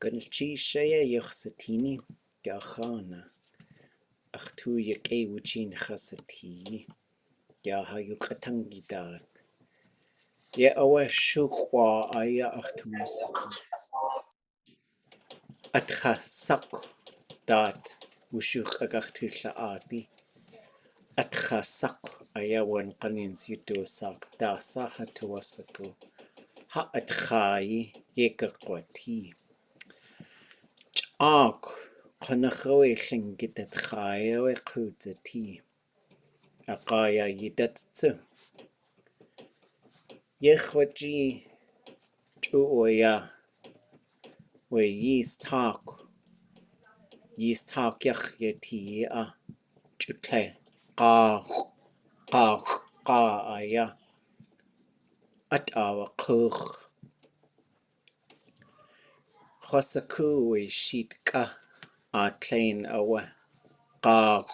Gulchi shaya yuxsatini gakhana. Achtu yake wuchin khasati. Yaha yukatangidat. Ya awa shukwa aya achtumas. Atcha sak dat wushuk agachtulla adi. Atcha sak aya wan qanins yutu sak dasa hatuwasaku. Ha atxaayi yekakwati. Ak qanakhwe Lingít atxaaya we qudzati. Aqaya yidatsu. Yechwaji tuoya we yistak yach yati chukle qa aya atawa qugh. Khosaku we shitka atlain awa qa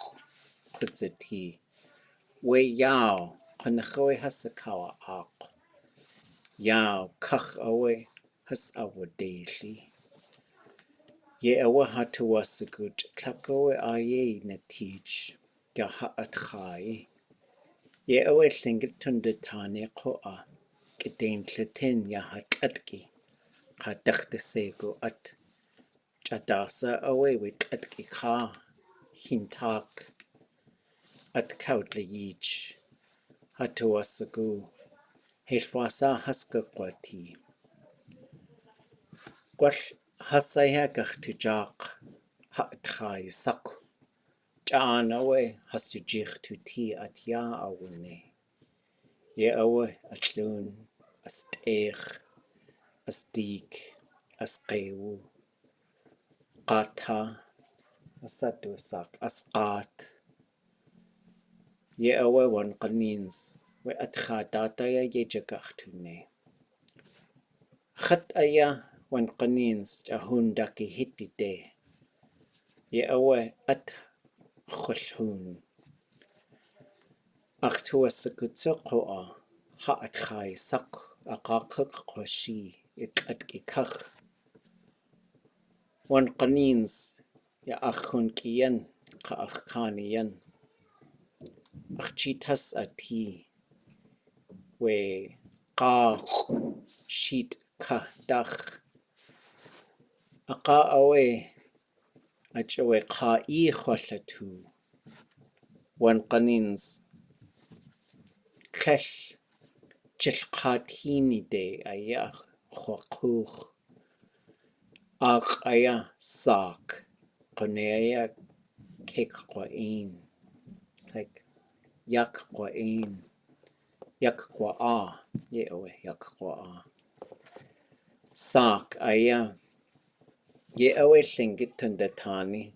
qudzati. We yao qanakhwe hasakawa ak. Yao kach awe has awadeli. Ye awa hatuwasagut klakawe aayí natij gaha atxaayi. Ye awa Lingít tundatane qoa kidain tlatin yahatlatki qadakhdasegu at chadasa awe witlatki kha hintak at kaudlayij hatuwasagu helwasa haskakwati. Gwal hasaya gachtujaq ha atxaayi sak. Atx'áan awe hasujich tuti at ya awune. Ye awe atloon, asdéek, asdéek, x'úx'u, qata, asadusak, asqat. Ye awe wan qanins we atxa dataya ye jagachtune. Khat aya wan qanins jahundaki hitide. Ye awe at khulhun. Achtuwasakutsu qoa ha atxaayi sak aqaqak qoshi itlatki kach. Wan qanins ya achunkiyan qa achkaniyan. Achchitas ati we qa shit ka dach. Aqa awe achawe qaayi khwallatu. Wan qanins klesh chilqatini de aya khwaqukh. Ak aya sak qanaya kek qain. Like yak qain. Yak qaa. Ye awe yak qaa. Sak aya. Ye awe Lingít tundatani.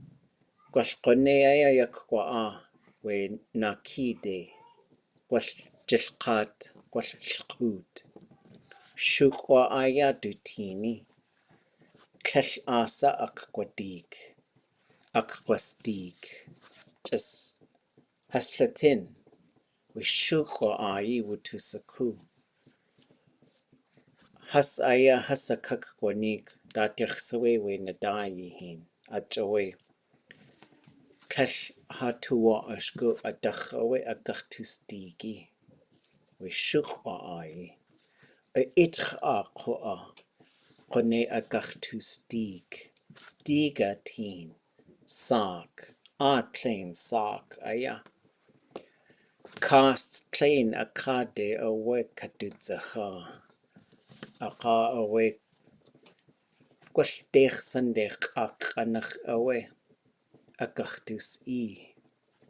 Gwal qanaya yak qaa we nakide. Gwal jilqat. Gwal lqut. Shukwa aya dutini. Klesh asa akwadik. Akwasdik. Just haslatin. We shukwa aayí wutusaku. Has aya hasakak kwanik datikhsawe we nadayi hin. Achawe. Klesh hatuwa ashku adakhawe agachtusdigi. We shukwa aayí. Itx'aa qoa. Qone agachtusdig. Diga tin. Sak. Atlain sak aya. Cast tlain akade awe katutsaha. Aqa awe gwashdech sandech akanach awe agachtus I.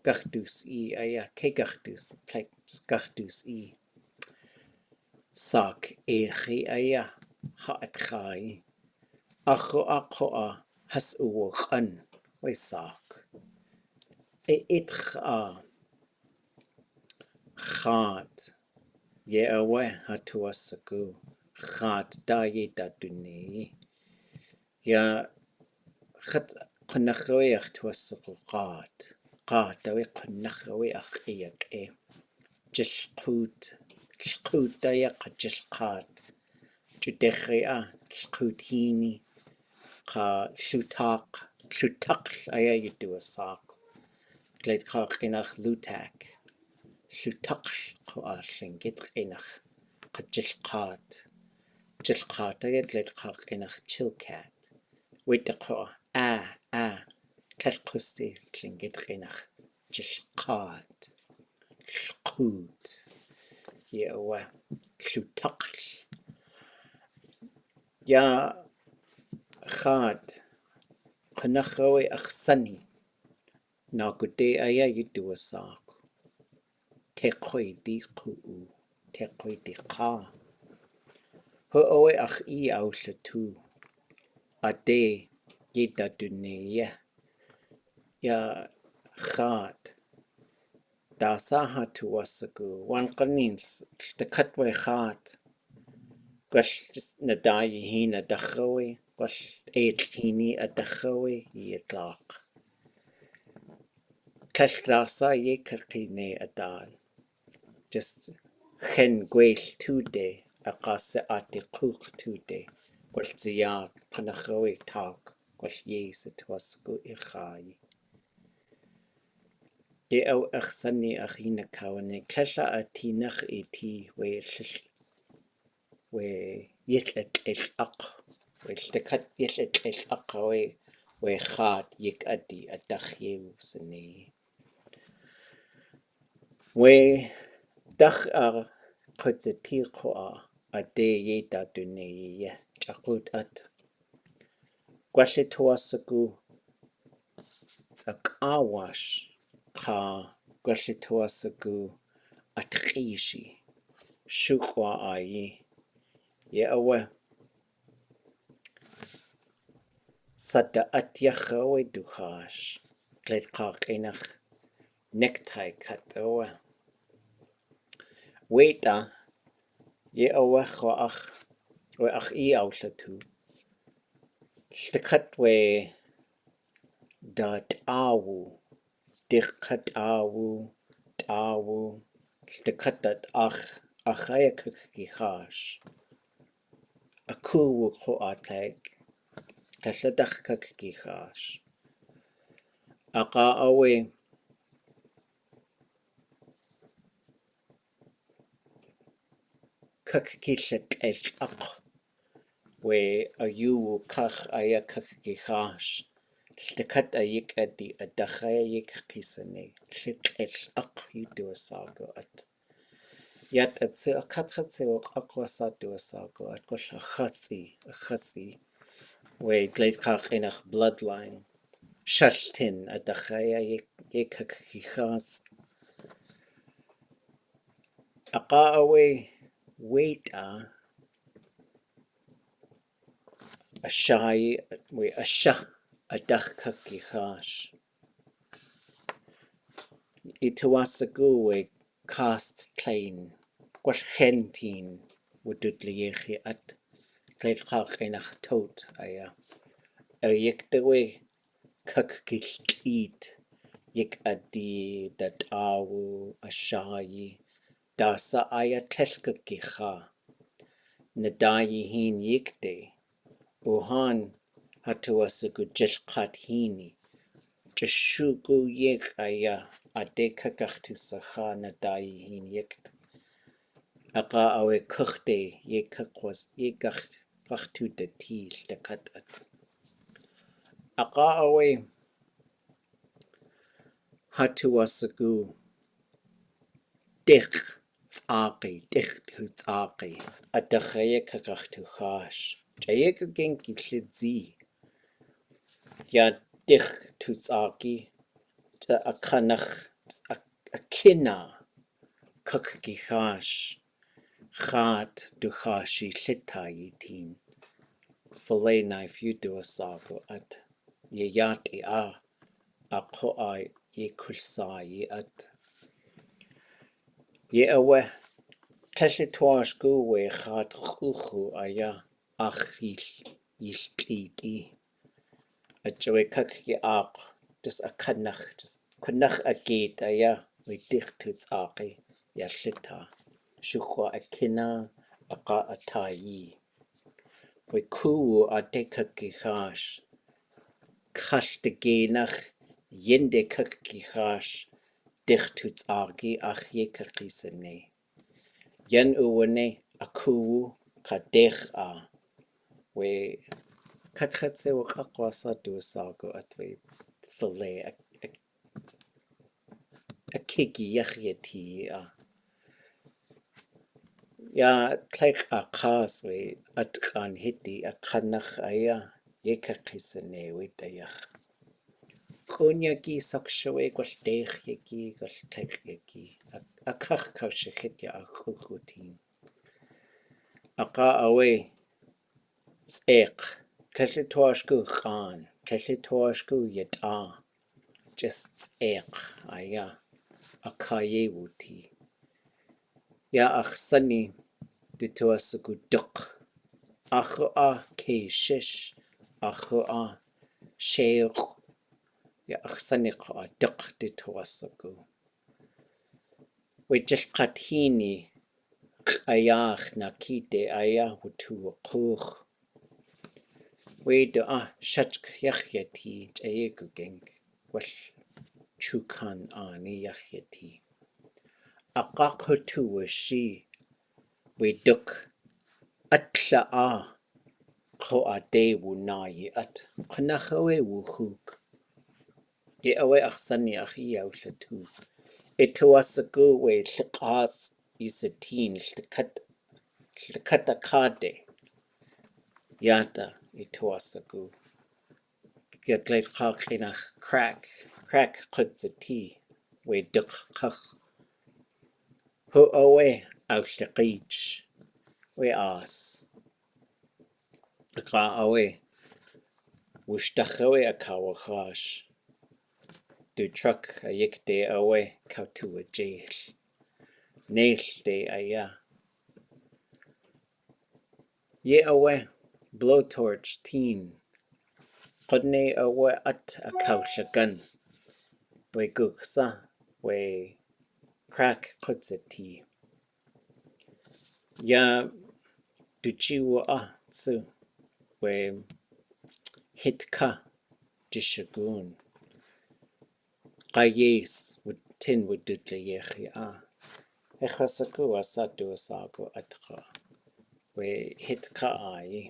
Gachtus I aya ke gachtus like gachtus I. Sak echi aya ha atxaayi. Aqua has uwqan we sak. Itx'aa. Khat. Ye awe hatuwasaku. Khat dayi daduni. Ya khat qanakhwe achtuwasaku khat. Khat awe qanakhwe achiyak e. Jilqut. Jilqut daya qajilqat. Judechea jilqutini. llutaq aia you do a sock. Gleit kach inach lutak. Llutaq qoa Lingít inach. Qajilqat. Jilqat aia gleit kach inach chilcat. Wait qoa. Kalqusti Lingít inach. Jilqat. Lqut. Yewa. Llutaq. Ya khad. Qanachawi akhsani. Na gude aya you do a sock. Teqoi di q'úx'u. Teqoi di qa. Ho'oe aayí aullatu. Ade yeda duneya. Ya khad. Dasaha tu wasagu. Wan qanins. Shtakatwe khad. Gwash just nadayi hina dachawi. Gwash eilhini adachawi yedlaq. Tashdasa ye karkine adal. Just hen gweil tude aqase ati quk tude. Gwell ziag qanachawi tag. Gwell yes it was go ichai. Ye au achsani achina kawane. Klasha atinach eti we yitlet aq. We shtakat yitlet aq we khat yik adi adachyew sani. We Táax'aa qutzipiqoa ade yeda duneye chaqut at gwashituasagu tsakawash qa gwashituasagu atqishi shukwa aayí ye awe sada atyachawe duhash gled qaqinach necktie cut awe Weta ye awe khoach we aayí aullatu shtakat we ta'awu diqat tawu shtakat achaya kihash akuwu khoatek tashadak kihash aqa awe kakishet aq we ayu kach aya kihash shtakat ayik adi adachaya yik kisane shit aq you do a sago at Yet it's a kathatsi or aquasa do a sago at gosh a chassi we glade kach in a bloodline shashtin adachaya yik kichas aqa away wait a shy we a sha adach kihash ituasagu we cast plain Gwash hentin wududliyechi at gledchach enach tot aya. Yik dewe kakkilt yik adi dat awu ashayi dasa aya teshkakicha nadayi hin yikde uhan hatuasagu jeshkat hini jeshugu yik aya ade kakachtusacha nadayi hin yikt. Aqa awe kuchte ye kakwas ye gachtu de til de kat at. Aqa awe hatuasagu dich hu tsaqi adachaye kakachtu khash. Jaye genki slidzi ya dich tu tsaqi ta akanach akina kakki khash. Gaat du hashi litayi teen. Filet knife you do a sago at ye yati a koai ye kulsayi at ye awe tashitwash go we gaat x'úx'u aya achil yiltiti a joe kak ye aq just a kanach a gate aya we dichtuts aqi ya lita shukwa akina aqa atayi we kuwu a deka kihash Kashtagenach yende kakihash dichtuts argi ach ye kakisene. Yen uwane akuwu Táax'aa we katratse wakakwasa dusago atwe file a kiki yachyeti ya tlek a khas we atx'áan hídi a kanach aya ye kakisene we dayach. Kunyaki sakshawe gwaldech yaki gwaldech yaki a kach kaushikitya a chukutin. Aqa awe x'éek tlli toashku khan tlli toashku yeta just x'éek aya a kaye wuti. Ya achsani dituasuku duk achu a keishish achu a sheikh ya achsani a duk dituasuku. We just katini ayach nakite aya wutu kuch. We do shachk yachyeti jayegu geng wal chukan ani yachyeti. Aqakutu shi we duk atx'áan ko ade wu nayi at qnachawe wu huk. Ye awe achsani achi yawlatu. Ituasagu we liqas isatin likat akade yata ituasagu. Gaglet qaqinach crack qutzati we duk qach hu awe awliqich we as qa awe wushtachawe akawachash du truck a yikde awe kautu a jail nail de aya ye awe blowtorch teen qodne awe at a kaushagan we guksa we crack qutzati ya duchiwa tsu we hitka dishagun qayes would tin would dudle yechi echasaku asadu asago atxa we hitka aayí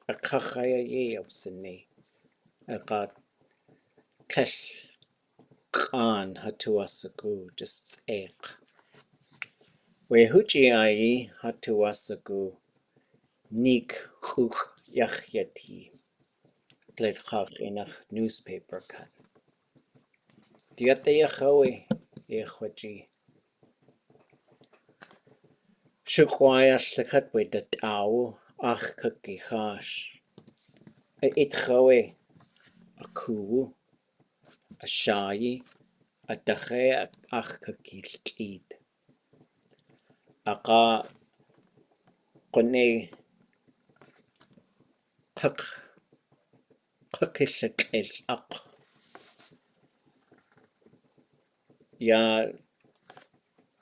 a kachaya ye obsene a got kesh khan hatu asagu just x'éek we huchi aayí hatu asagu nik chuk yachyeti gled chach inach newspaper cut diate yachawe yechwaji shukwaya shlikat we dat awu ach kuki hash a itchawe a kuwu a shayi a dache ach kuki lkid aqa qone qakishak el aq ya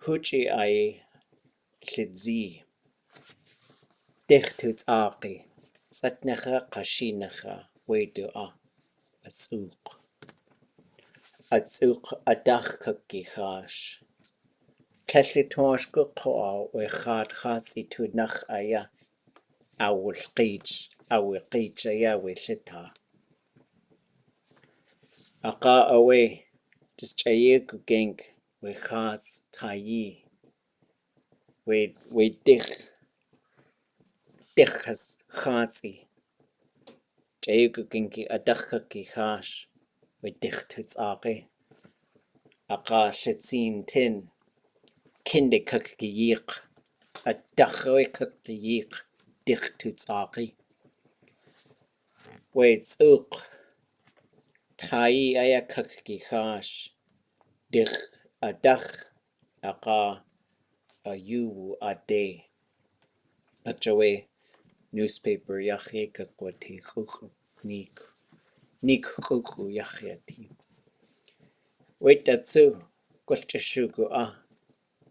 huchi ay lidzi dichtuts aqi satnacha qashinacha wedu atx'úq adach kuki hash kelli toashku qoa we khad khasi tu nach aya awul qich aya we lita aqa awe just chayeku geng we khas tayi we dichas khasi chayeku gengi adach kuki hash we dichtuts aqi aqa litzin tin kinde kuki yiq adachowe kuki yiq dichtuts aqi we x'úx'u tayi aya kuki hash dich adach aqa ayuwu ade achawe newspaper yachye kakwati x'úx'u nik x'úx'u yachyeti wait datsu gwalchashugu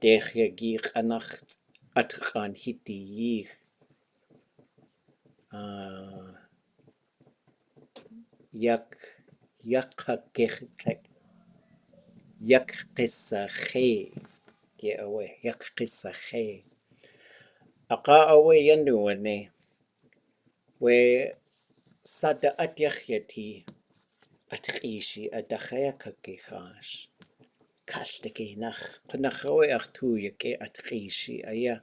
dech yagi qanach atx'áan hídi yich yak يقصخي get away يقصخي أقا أوي ينواني و صدا أتيخيتي أتخيشي أدخيا كيخاش كاشتكي نخ قنخوي أختو يكي أتخيشي أيا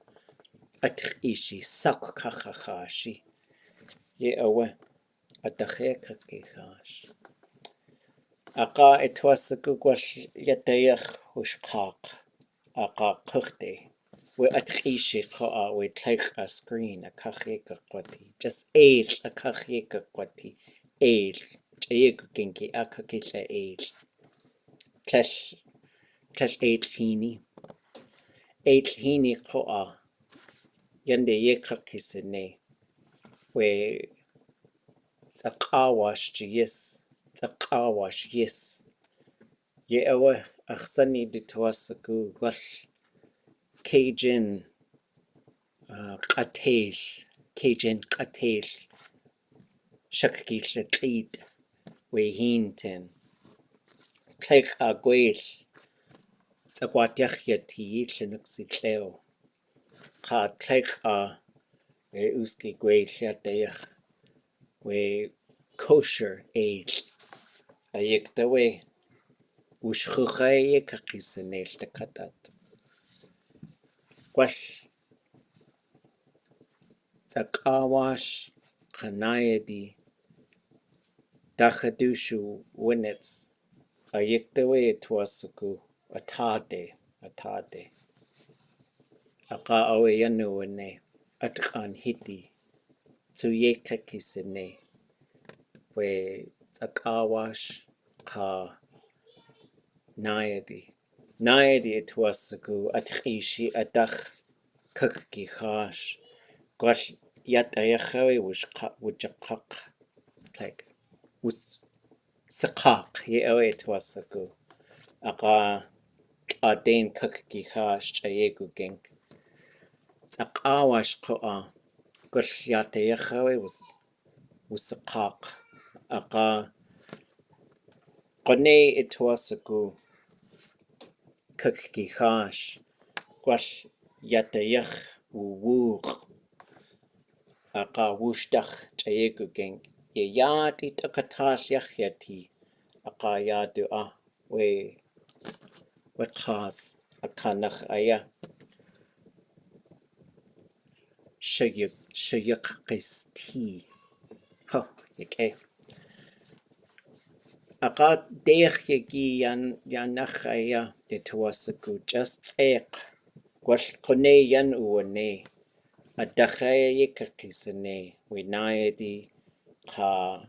أتخيشي ساكو كخخاشي يأوي أدخيا كيخاش أقا إتوسكو قوش يتيخ وشقاق أقا قختي وأتخيشي قاء ويتليخ أسكرين أكاخيك قوتي just age أكاخيك قوتي age جايكو كينكي أكاكيش age تلش age هيني قاء يندي يكاكي سني و تقاواش يس يأوه أخسني دي توسكو قوش كيجن قتيل شككيش تقيد وهينتن تليخ أقويش تقوات يخيتي لنكسي تليو قا تليخ أوسكي قويش يتيخ و kosher age أيكتوي وشخوخي كقيسنيل تكتات قوش تقاواش قنايدي داخدوشو ونتس أيكتوي توسكو أتادي أقا أوي ينووني أتقان هيدي تيكا كيسني و تقاواش قا نايدي توسكو أتخيشي أدخ ككي خاش قوش يتأيخوي وجقاق like سقاق يأوي توسكو أقا قادين ككي خاش جايكو جنك تقاواش قوة قوش يتأيخوي وسقاق أقا قني توسكو ككي خاش قوش يتأيخ ووق أقا وشدخ جايكو جنك ياتي تكتاش يخيتي أقا يادو وقاس أكانخ أيا شيق قستي هو يكي أقا ديخ يجي يانخ أيا يتوسكو just إيق قوش قني ينووني أدخي يكقسني ونايدي قا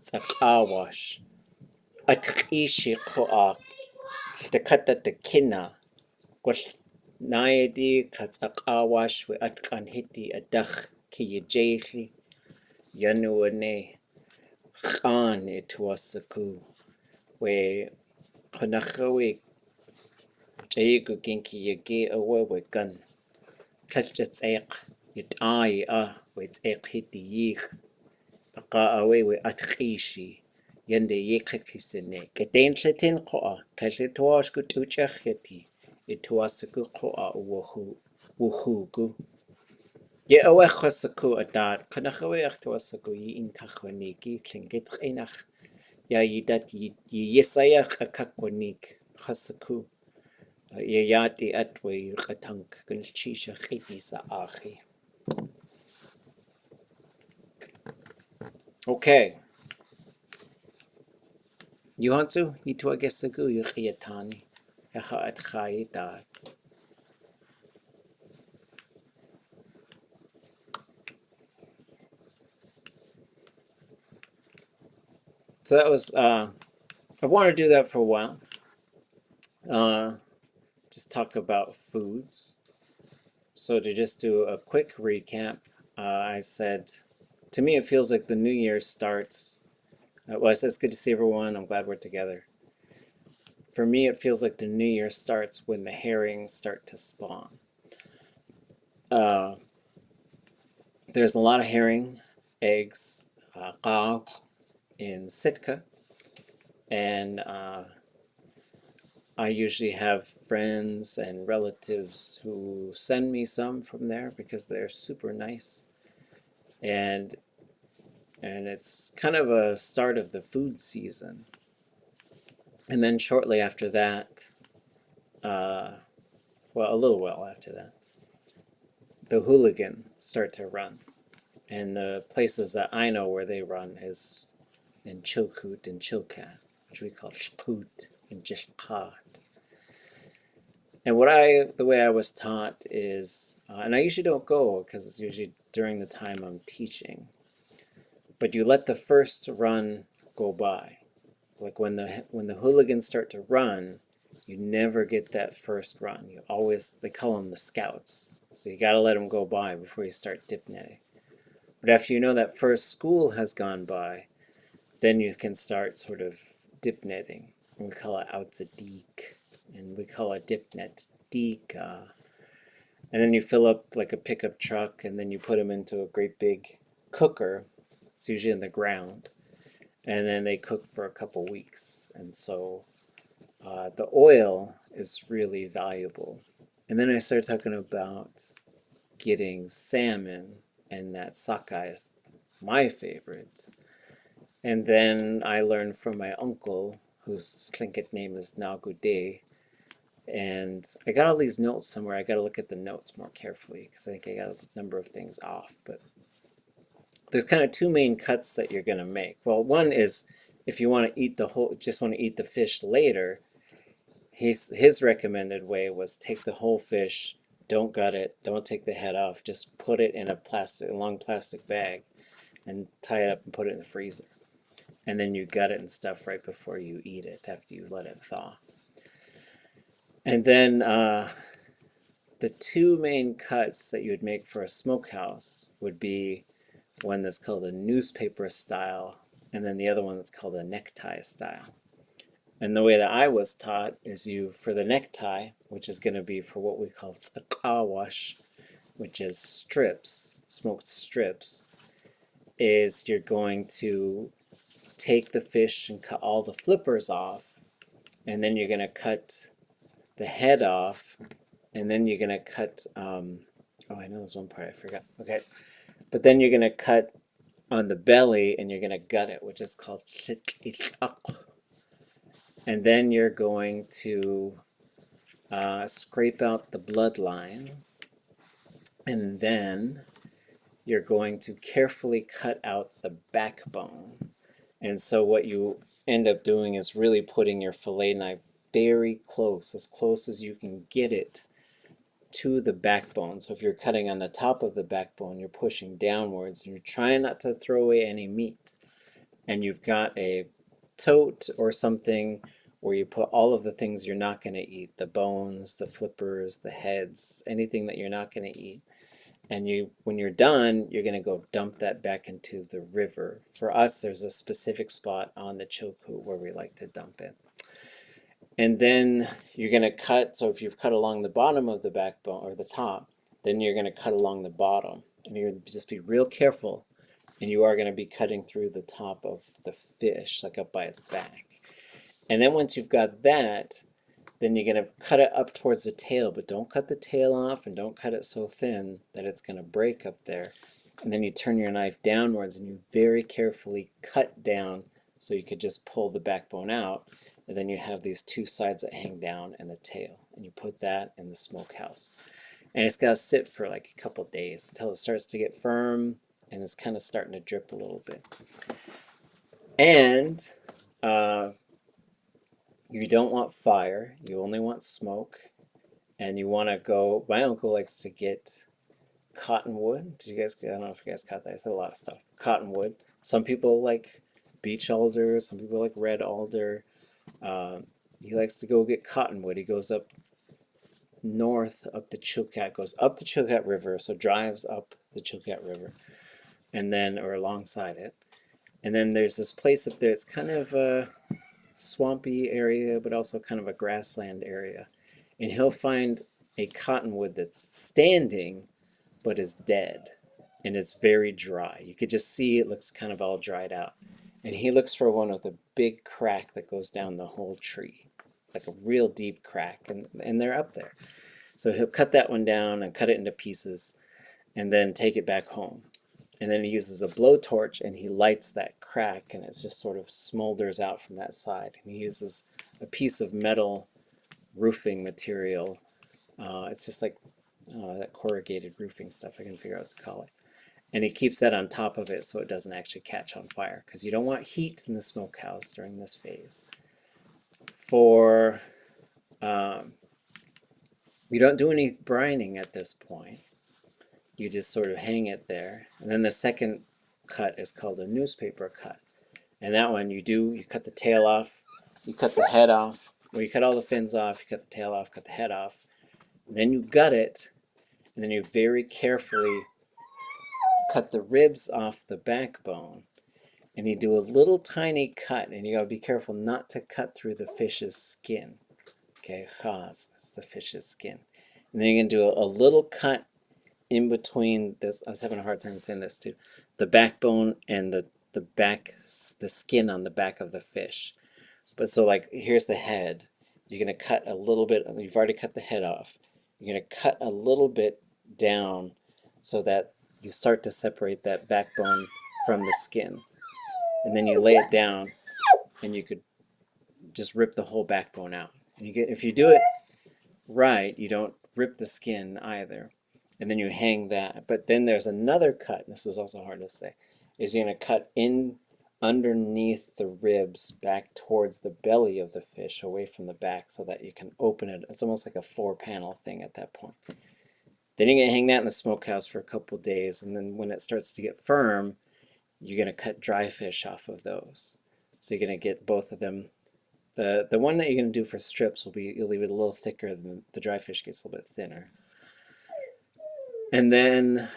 تقاواش أتخيشي قوة تكتا تكينا قوش نايدي كتقاواش وأتقان هيدي أدخ كي يجيخي ينووني خان اتوسكو وقنخوي جيكو جينكي يجي أوه وقن تلجت إيق يتآي ويتآيق هيدي ييخ بقى أوي وأتخيشي يندي يككي سنة كدين شتين قوة تلتواشكو توجخيتي يتواسكو قوة وخوكو يأوي خسكو أدار كنخوي أختواسكو ينكخونيكي لنجيت خينخ يا يدات يسايخ أكاكونيك خسكو ياتي أتوي غتنك كل شيشة خيتي سآخي Okay. يوانتو يتواجسكو يخيتاني يخا أتخاي دار So that was I've wanted to do that for a while. Just talk about foods. So to just do a quick recap, I said, to me it feels like the new year starts. Well, I said it's good to see everyone. I'm glad we're together. For me, it feels like the new year starts when the herrings start to spawn. There's a lot of herring eggs in Sitka, And I usually have friends and relatives who send me some from there because they're super nice. And it's kind of a start of the food season. And then shortly after that, well, a little while after that, the hooligans start to run. And the places that I know where they run is in Chilkoot and Chilkat, which we call Shkoot and Jishkat. And the way I was taught is, and I usually don't go because it's usually during the time I'm teaching, but you let the first run go by. Like when the hooligans start to run, you never get that first run. You always, they call them the scouts. So you got to let them go by before you start dip netting. But after you know that first school has gone by, then you can start sort of dip netting. We call it atx'áan, and we call it dip net deek. And then you fill up like a pickup truck, and then you put them into a great big cooker. It's usually in the ground, and then they cook for a couple weeks. And so the oil is really valuable. And then I started talking about getting salmon, and that sockeye is my favorite. And then I learned from my uncle, whose Tlingit name is Nagude, and I got all these notes somewhere. I got to look at the notes more carefully because I think I got a number of things off. But there's kind of two main cuts that you're going to make. Well, one is if you want to eat the whole, just want to eat the fish later, his recommended way was take the whole fish, don't gut it, don't take the head off, just put it in a long plastic bag and tie it up and put it in the freezer. And then you gut it and stuff right before you eat it after you let it thaw. And then the two main cuts that you would make for a smokehouse would be one that's called a newspaper style, and then the other one that's called a necktie style. And the way that I was taught is for the necktie, which is going to be for what we call wash, which is strips, smoked strips, is you're going to take the fish and cut all the flippers off, and then you're going to cut the head off, and then you're going to cut, oh, I know there's one part I forgot. Okay. But then you're going to cut on the belly, and you're going to gut it, which is called x'úx'u. And then you're going to scrape out the bloodline, and then you're going to carefully cut out the backbone. And so what you end up doing is really putting your fillet knife very close as you can get it to the backbone. So if you're cutting on the top of the backbone, you're pushing downwards, and you're trying not to throw away any meat. And you've got a tote or something where you put all of the things you're not going to eat, the bones, the flippers, the heads, anything that you're not going to eat. And when you're done, you're going to go dump that back into the river. For us, there's a specific spot on the Chilkoot where we like to dump it. And then you're going to cut, so if you've cut along the bottom of the backbone, or the top, then you're going to cut along the bottom. And you're going to just be real careful, and you are going to be cutting through the top of the fish, like up by its back. And then once you've got that, then you're going to cut it up towards the tail, but don't cut the tail off, and don't cut it so thin that it's going to break up there. And then you turn your knife downwards, and you very carefully cut down so you could just pull the backbone out. And then you have these two sides that hang down and the tail. And you put that in the smokehouse. And it's got to sit for like a couple days until it starts to get firm and it's kind of starting to drip a little bit. And you don't want fire, you only want smoke. And you want to go, my uncle likes to get cottonwood. Did you guys, I don't know if you guys caught that. I said a lot of stuff. Cottonwood. Some people like beech alder, some people like red alder. He likes to go get cottonwood. He goes up north, up the Chilkat, goes up the Chilkat River, so drives up the Chilkat River, and then, or alongside it. And then there's this place up there, it's kind of a swampy area, but also kind of a grassland area. And he'll find a cottonwood that's standing, but is dead. And it's very dry. You could just see it looks kind of all dried out. And he looks for one with a big crack that goes down the whole tree, like a real deep crack, and they're up there. So he'll cut that one down and cut it into pieces and then take it back home. And then he uses a blowtorch and he lights that crack and it just sort of smolders out from that side. And he uses a piece of metal roofing material. It's just like that corrugated roofing stuff. I can figure out what to call it. And he keeps that on top of it so it doesn't actually catch on fire because you don't want heat in the smokehouse during this phase. For you don't do any brining at this point. You just sort of hang it there. And then the second cut is called a newspaper cut. And that one you cut the tail off, you cut the head off, or you cut all the fins off, you cut the tail off, cut the head off. And then you gut it, and then you very carefully cut the ribs off the backbone. And you do a little tiny cut, and you gotta be careful not to cut through the fish's skin. Okay, chas is the fish's skin. And then you're gonna do a little cut in between this. I was having a hard time saying this too. The backbone and the skin on the back of the fish. But so like here's the head. You're gonna cut a little bit. You've already cut the head off. You're gonna cut a little bit down so that you start to separate that backbone from the skin. And then you lay it down and you could just rip the whole backbone out. And if you do it right, you don't rip the skin either. And then you hang that. But then there's another cut, and this is also hard to say, is you're going to cut in underneath the ribs back towards the belly of the fish, away from the back, so that you can open it. It's almost like a 4-panel thing at that point. Then you're going to hang that in the smokehouse for a couple days, and then when it starts to get firm, you're going to cut dry fish off of those. So you're going to get both of them. The one that you're going to do for strips will be, you'll leave it a little thicker, than the dry fish gets a little bit thinner. And then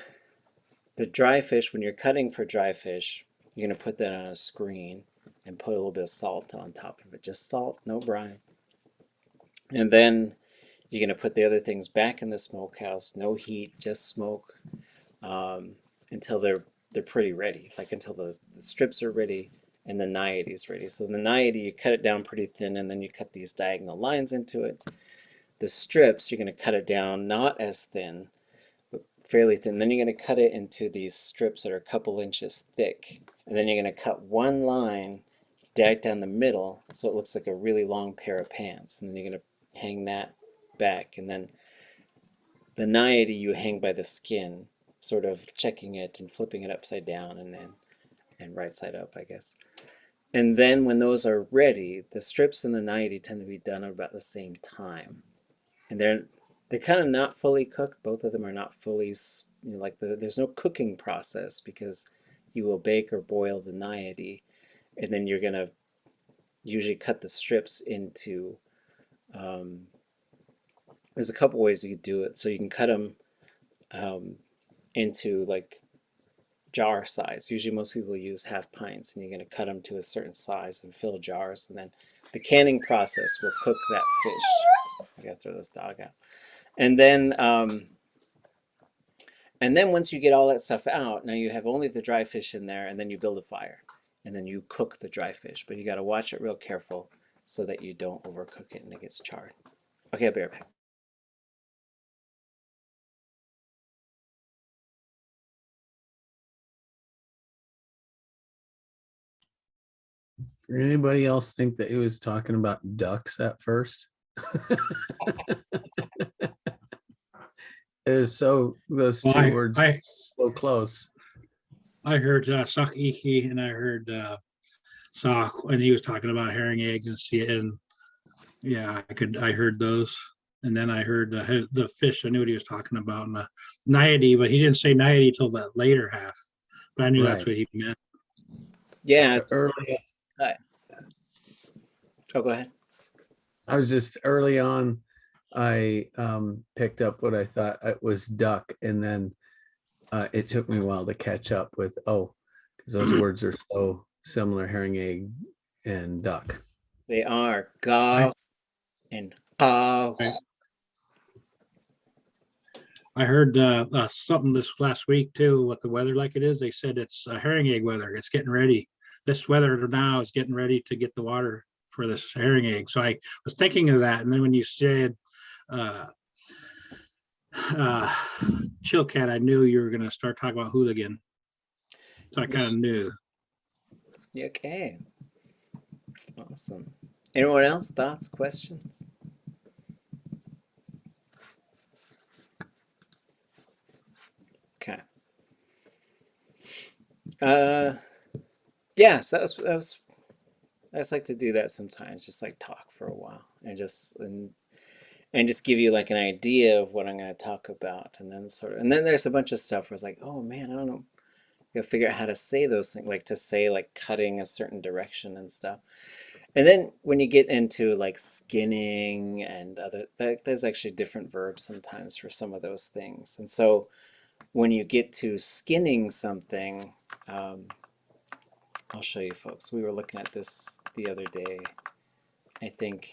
the dry fish, when you're cutting for dry fish, you're going to put that on a screen and put a little bit of salt on top of it. Just salt, no brine. And then you're going to put the other things back in the smokehouse, no heat, just smoke, until they're pretty ready, like until the strips are ready and the naayí is ready. So the naayí, you cut it down pretty thin, and then you cut these diagonal lines into it. The strips, you're going to cut it down not as thin, but fairly thin. Then you're going to cut it into these strips that are a couple inches thick. And then you're going to cut one line right down the middle so it looks like a really long pair of pants. And then you're going to hang that back. And then the naayí you hang by the skin, sort of checking it and flipping it upside down and right side up, I guess. And then when those are ready, the strips and the naayí tend to be done about the same time. And they're kind of not fully cooked. Both of them are not fully, like there's no cooking process because you will bake or boil the naayí, and then you're gonna usually cut the strips into. There's a couple ways you could do it. So you can cut them into like jar size. Usually most people use half pints, and you're going to cut them to a certain size and fill jars, and then the canning process will cook that fish. I gotta throw this dog out. And then once you get all that stuff out, now you have only the dry fish in there, and then you build a fire, and then you cook the dry fish. But you got to watch it real careful so that you don't overcook it and it gets charred. Okay, I'll be right back. Did anybody else think that he was talking about ducks at first? It was so, those two words so close. I heard x'úx'u and I heard sock, and he was talking about herring eggs and see it, and yeah, I heard those, and then I heard the fish. I knew what he was talking about, and the naayí, but he didn't say naayí till the later half. But I knew that's what he meant. Yeah. Early. Oh, go ahead. I was just early on. I picked up what I thought it was duck, and then it took me a while to catch up with because those words are so similar: herring egg and duck. They are gaf and qaw. I heard something this last week too with the weather like it is. They said it's herring egg weather. It's getting ready. this weather now is getting ready to get the water for this herring egg. So I was thinking of that. And then when you said chill cat, I knew you were going to start talking about hooligan. So I kind of knew. Okay. Awesome. Anyone else? Thoughts, questions? Okay. Yeah, so I just like to do that sometimes, just like talk for a while and just give you like an idea of what I'm going to talk about, and then there's a bunch of stuff where it's like, oh man, I don't know, you gotta figure out how to say those things, like to say like cutting a certain direction and stuff. And then when you get into like skinning and there's actually different verbs sometimes for some of those things. And so when you get to skinning something, I'll show you folks. We were looking at this the other day, I think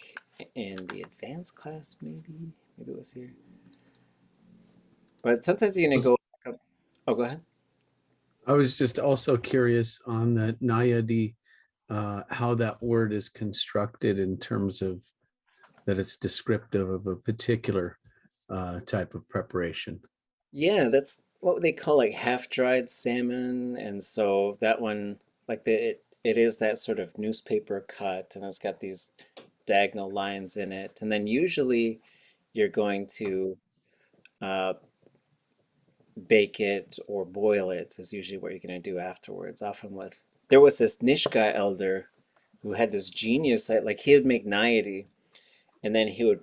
in the advanced class, maybe it was here. But sometimes you're gonna go up. Oh, go ahead. I was just also curious on the nayadi, how that word is constructed in terms of that it's descriptive of a particular type of preparation. Yeah, that's what they call like half-dried salmon, and so that one, like it is that sort of newspaper cut, and it's got these diagonal lines in it, and then usually you're going to uh, bake it or boil it is usually what you're going to do afterwards. Often there was this Nishka elder who had this genius, like he would make nairi, and then he would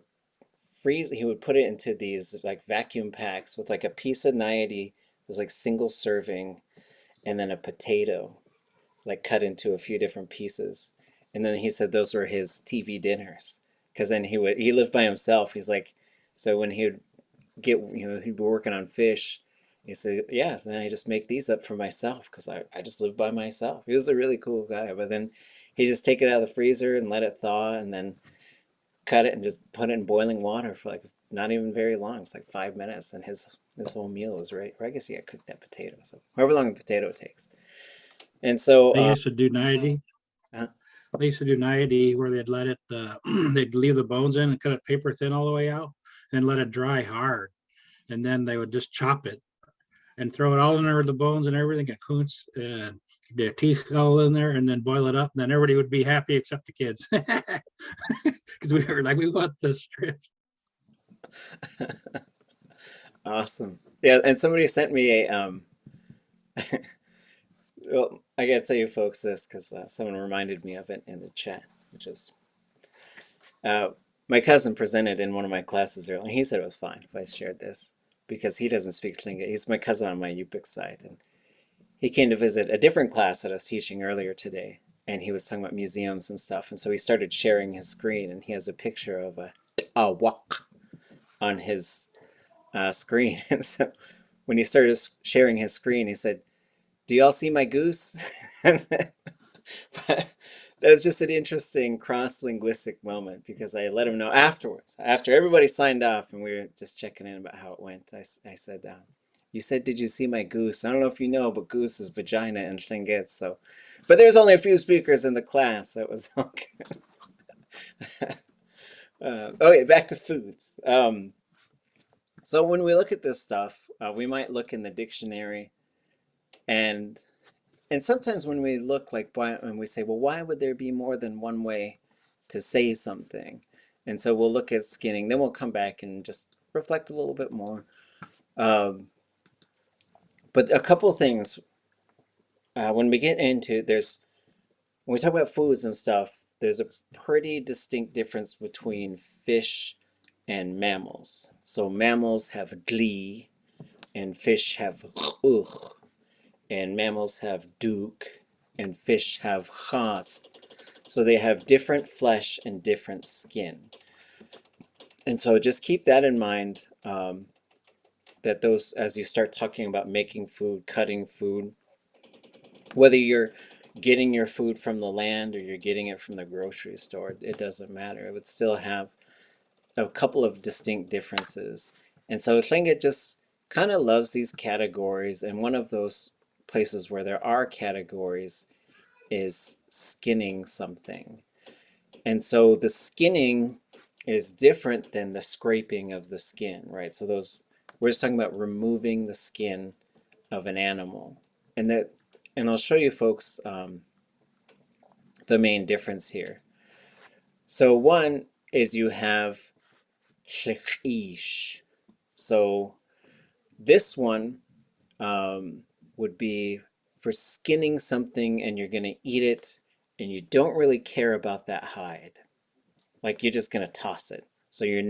put it into these like vacuum packs with like a piece of nairi, was like single serving, and then a potato, like cut into a few different pieces. And then he said those were his TV dinners. Because then he lived by himself. He's like, so when he would he'd be working on fish. He said, yeah, then I just make these up for myself because I just live by myself. He was a really cool guy. But then he just take it out of the freezer and let it thaw, and then cut it and just put it in boiling water for like not even very long. It's like 5 minutes, and his whole meal was ready. Or I guess he had cooked that potato, so however long a potato takes. And so They used to do 90. uh, They used to do 90 where they'd let it, they'd leave the bones in and cut it paper thin all the way out and let it dry hard. And then they would just chop it and throw it all in there with the bones and everything, and coons and their teeth all in there, and then boil it up. And then everybody would be happy except the kids. Because we were like, we want the strips. awesome. Yeah, and somebody sent me a well, I gotta tell you folks this because someone reminded me of it in the chat, which is uh, my cousin presented in one of my classes earlier. He said it was fine if I shared this because he doesn't speak Lingít. He's my cousin on my Yupik side, and he came to visit a different class that I was teaching earlier today, and he was talking about museums and stuff, and so he started sharing his screen, and he has a picture of a wak on his screen. And so when he started sharing his screen, he said, "Do y'all see my goose?" But that was just an interesting cross-linguistic moment because I let him know afterwards, after everybody signed off and we were just checking in about how it went. I said, you said, did you see my goose? I don't know if you know, but goose is vagina in Lingít. So, but there's only a few speakers in the class, so it was okay. Okay, back to foods. So when we look at this stuff, we might look in the dictionary, and sometimes when we look like when we say, well, why would there be more than one way to say something? And so we'll look at skinning, then we'll come back and just reflect a little bit more. But a couple things when we get into when we talk about foods and stuff, there's a pretty distinct difference between fish and mammals. So mammals have dli, and fish have x'úx'u, and mammals have duke, and fish have x'áan. So they have different flesh and different skin. And so just keep that in mind, that those, as you start talking about making food, cutting food, whether you're getting your food from the land or you're getting it from the grocery store, it doesn't matter. It would still have a couple of distinct differences. And so Lingít just kind of loves these categories, and one of those places where there are categories is skinning something. And so the skinning is different than the scraping of the skin, right? So we're just talking about removing the skin of an animal. And I'll show you folks the main difference here. So one is you have shik'ish. So this one would be for skinning something and you're going to eat it and you don't really care about that hide. Like you're just going to toss it. So you're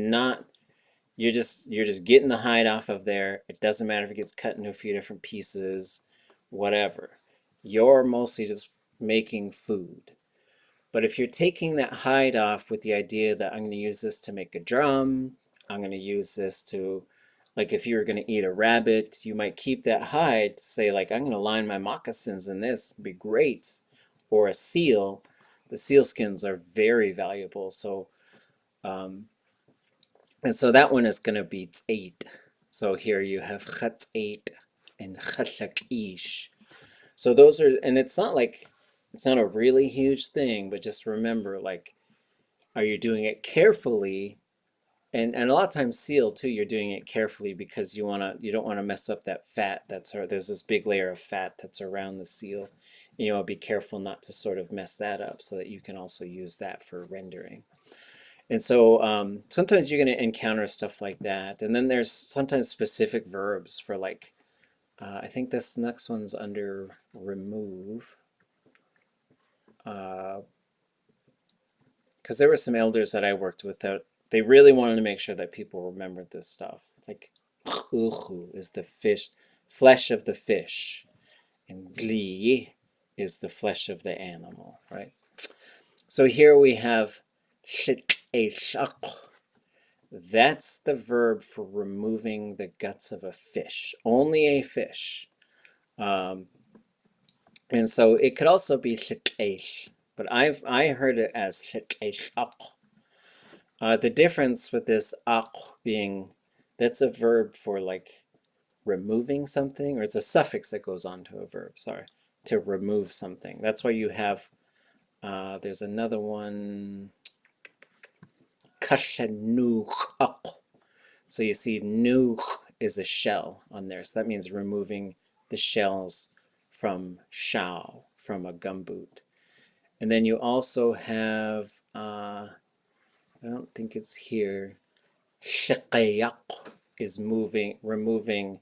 just getting the hide off of there. It doesn't matter if it gets cut into a few different pieces, whatever. You're mostly just making food. But if you're taking that hide off with the idea that I'm going to use this to make a drum, I'm going to use this to, like if you were going to eat a rabbit, you might keep that hide, say like, I'm going to line my moccasins in this, it'd be great. Or a seal, the seal skins are very valuable. So, and so that one is going to be t'ait. So here you have x'úx'u and x'úx'u. So those are, and it's not a really huge thing, but just remember, like, are you doing it carefully? And a lot of times seal too, you're doing it carefully because you don't want to mess up that fat there's this big layer of fat that's around the seal. You know, be careful not to sort of mess that up so that you can also use that for rendering. And so sometimes you're going to encounter stuff like that. And then there's sometimes specific verbs for like, I think this next one's under remove. Because there were some elders that I worked with that they really wanted to make sure that people remembered this stuff. Like x'úx'u is the fish, flesh of the fish, and Lingí is the flesh of the animal, right? So here we have x'úx'u. That's the verb for removing the guts of a fish, only a fish. And so it could also be x'úx'u, but I heard it as x'úx'u. The difference with this aq being, that's a verb for like removing something, or it's a suffix that goes on to a verb, sorry, to remove something. That's why you have, there's another one, kashanuch. So you see nuch is a shell on there. So that means removing the shells from shao, from a gumboot. And then you also have, I don't think it's here, shaqayaq is removing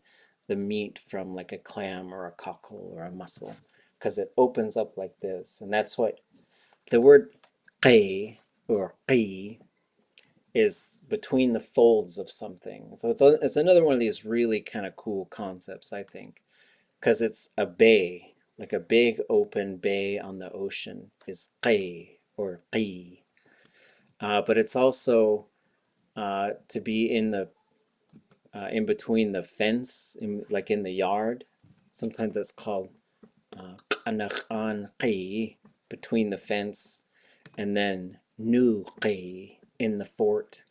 the meat from like a clam or a cockle or a mussel, because it opens up like this. And that's what the word qay or qi is, between the folds of something. So it's another one of these really kind of cool concepts, I think, because it's a bay, like a big open bay on the ocean is qay or qi. But it's also to be in between the fence, like in the yard. Sometimes it's called atx'áan, between the fence, and then nu in the fort.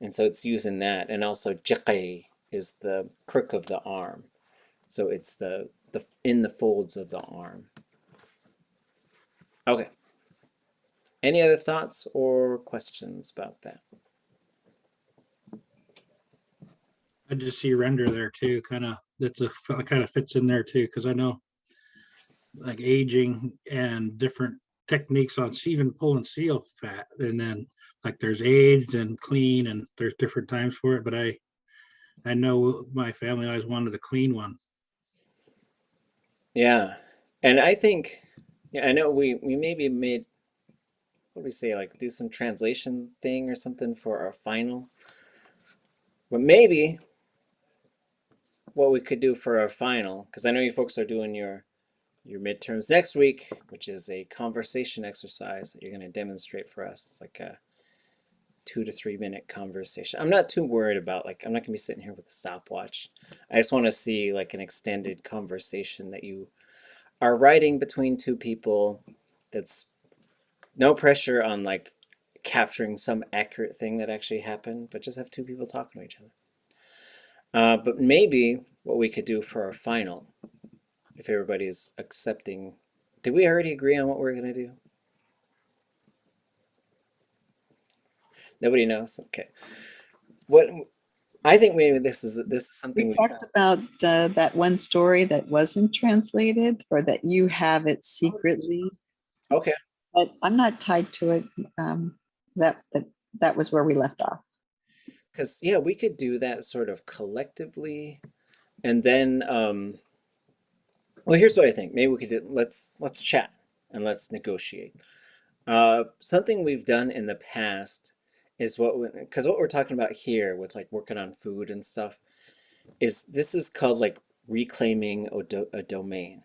And so it's using that. And also jiqay is the crook of the arm. So it's the in the folds of the arm. Okay. Any other thoughts or questions about that? I just see render there too, kind of, kind of fits in there too, because I know like aging and different techniques on even pulling seal fat, and then like there's aged and clean, and there's different times for it. But I know my family always wanted the clean one. Yeah. And I think, yeah, I know we maybe made, what do we say, like do some translation thing or something for our final. But maybe what we could do for our final, because I know you folks are doing your midterms next week, which is a conversation exercise that you're going to demonstrate for us. It's like a 2 to 3 minute conversation. I'm not too worried about, like, I'm not going to be sitting here with a stopwatch. I just want to see like an extended conversation that you are writing between two people. That's no pressure on like capturing some accurate thing that actually happened, but just have two people talking to each other. But maybe what we could do for our final, if everybody's accepting Did we already agree on what we're gonna do? Nobody knows. Okay. What I think maybe this is something We we talked about that one story that wasn't translated, or that you have it secretly, okay. but I'm not tied to it. That was where we left off. Because yeah, we could do that sort of collectively, and then well, here's what I think. Maybe we could do. Let's chat and let's negotiate. Something we've done in the past is because what we're talking about here with like working on food and stuff is this is called like reclaiming a domain.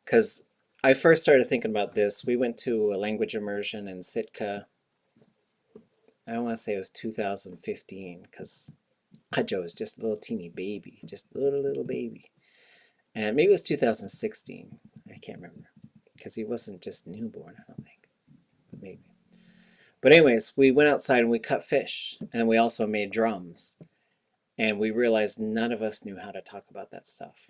Because I first started thinking about this. We went to a language immersion in Sitka. I want to say it was 2015 because Kajo was just a little teeny baby, just a little baby. And maybe it was 2016. I can't remember because he wasn't just newborn, I don't think, but maybe. But anyways, we went outside and we cut fish and we also made drums. And we realized none of us knew how to talk about that stuff.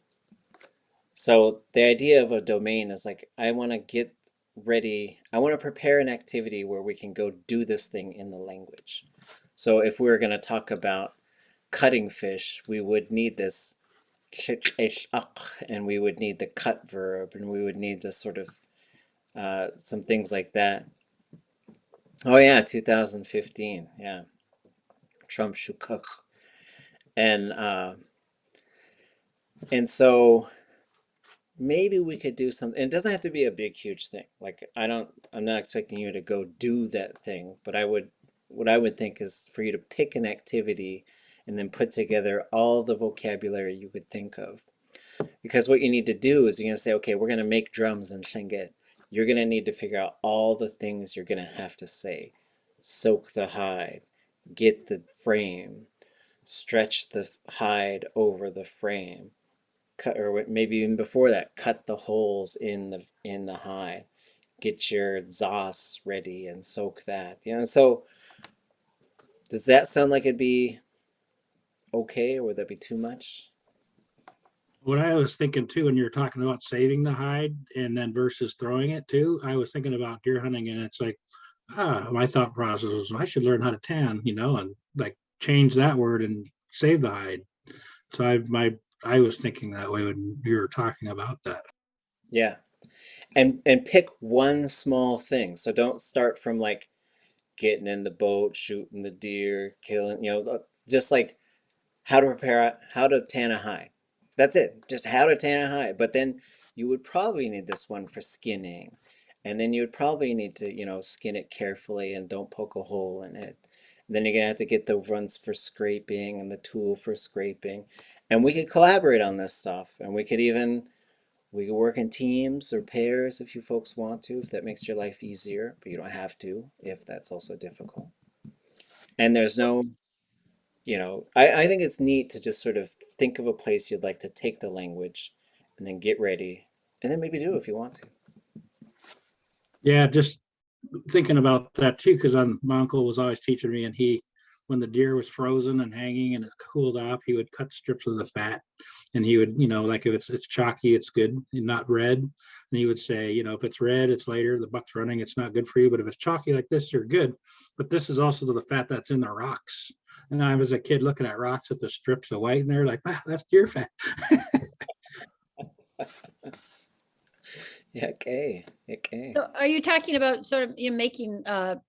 So the idea of a domain is like, I want to get ready. I want to prepare an activity where we can go do this thing in the language. So if we were going to talk about cutting fish, we would need this x'úx'u, and we would need the cut verb, and we would need this sort of some things like that. Oh yeah, 2015. Yeah, Trump shukuk, and so maybe we could do something. It doesn't have to be a big, huge thing. Like I'm not expecting you to go do that thing, but what I would think is for you to pick an activity and then put together all the vocabulary you could think of. Because what you need to do is you're going to say, okay, we're going to make drums in Lingít. You're going to need to figure out all the things you're going to have to say. Soak the hide, get the frame, stretch the hide over the frame, cut, or maybe even before that, cut the holes in the hide, get your zos ready and soak that. So does that sound like it'd be okay, or would that be too much? What I was thinking too, when you're talking about saving the hide and then versus throwing it too, I was thinking about deer hunting, and it's like, my thought process was I should learn how to tan, and like change that word and save the hide. So I was thinking that way when you were talking about that. Yeah. And pick one small thing. So don't start from like getting in the boat, shooting the deer, killing, just like how to tan a hide. That's it. Just how to tan a hide. But then you would probably need this one for skinning. And then you would probably need to, skin it carefully and don't poke a hole in it. And then you're gonna have to get the ones for scraping and the tool for scraping. And we could collaborate on this stuff. And we could work in teams or pairs if you folks want to, if that makes your life easier, but you don't have to if that's also difficult. And there's no, I think it's neat to just sort of think of a place you'd like to take the language and then get ready and then maybe do it if you want to. Yeah, just thinking about that too, because my uncle was always teaching me, and when the deer was frozen and hanging and it cooled off, he would cut strips of the fat, and he would, like if it's chalky, it's good and not red. And he would say, if it's red, it's later, the buck's running, it's not good for you. But if it's chalky like this, you're good. But this is also the fat that's in the rocks. And I was a kid looking at rocks with the strips of white, and they're like, wow, that's deer fat. Yeah, okay. So are you talking about sort of making a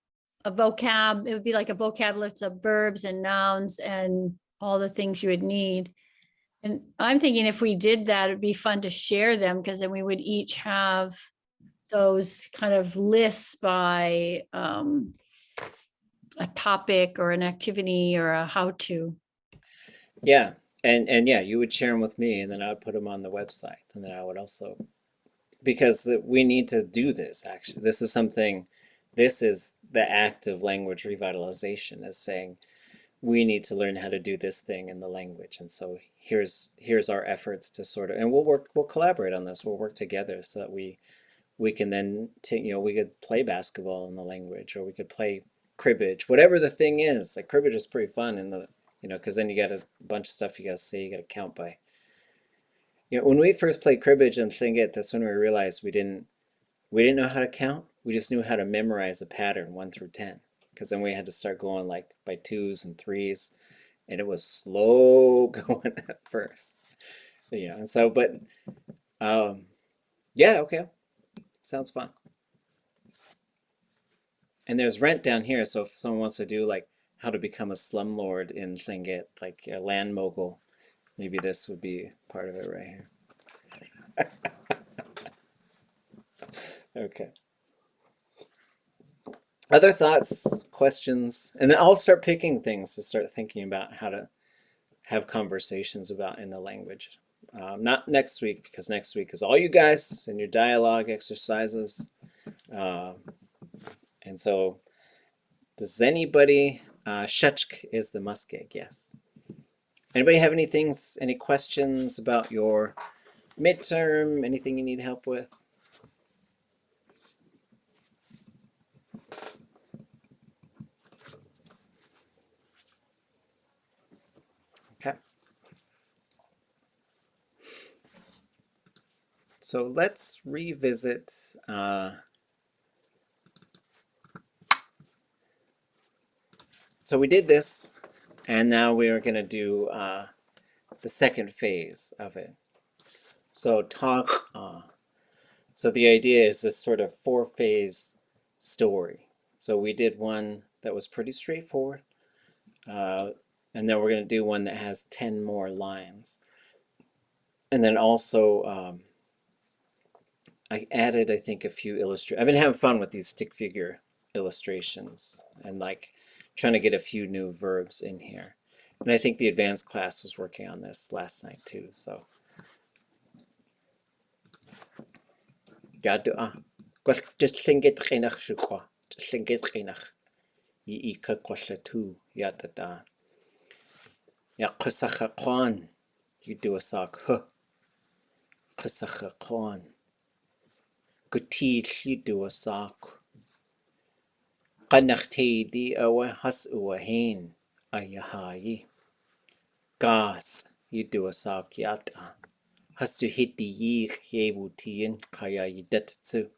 vocab? It would be like a vocab list of verbs and nouns and all the things you would need. And I'm thinking if we did that, it'd be fun to share them, because then we would each have those kind of lists by a topic or an activity or a how-to. Yeah. And yeah, you would share them with me and then I would put them on the website, and then I would also, because we need to do this actually. This is the act of language revitalization, is saying we need to learn how to do this thing in the language. And so here's our efforts to sort of, and we'll collaborate on this. We'll work together so that we can then we could play basketball in the language, or we could play cribbage, whatever the thing is. Like cribbage is pretty fun in the, because then you got a bunch of stuff you got to say, you got to count by. When we first played cribbage and Lingít, that's when we realized we didn't we didn't know how to count. We just knew how to memorize a pattern 1 through 10. Because then we had to start going like by 2s and 3s. And it was slow going at first. Yeah, and so, but yeah, okay. Sounds fun. And there's rent down here, so if someone wants to do like how to become a slumlord in Lingít, like a land mogul, maybe this would be part of it right here. Okay. Other thoughts, questions, and then I'll start picking things to start thinking about how to have conversations about in the language. Not next week, because next week is all you guys and your dialogue exercises. And so, does anybody, Shechk is the muskeg, yes. Anybody have any things, any questions about your midterm, anything you need help with? Okay. So let's revisit so we did this, and now we are going to do the second phase of it. So Táax'aa. So the idea is this sort of 4-phase story. So we did one that was pretty straightforward, and then we're going to do one that has 10 more lines. And then also I added, I think, a few illustrations. I've been having fun with these stick figure illustrations and like trying to get a few new verbs in here. And I think the advanced class was working on this last night too. So just Lingít qinach shukwa. Lingít qinach. Ika kwashlatu yatata. Ya qisacha kwan. You do a sock. Huh. Qisacha kwan. Gutil you do a sock. Qanachtedi awa has'u hain. Aayí. Gas you do a sock yata. Hast du hídi yich yebutin kaya yidatsu.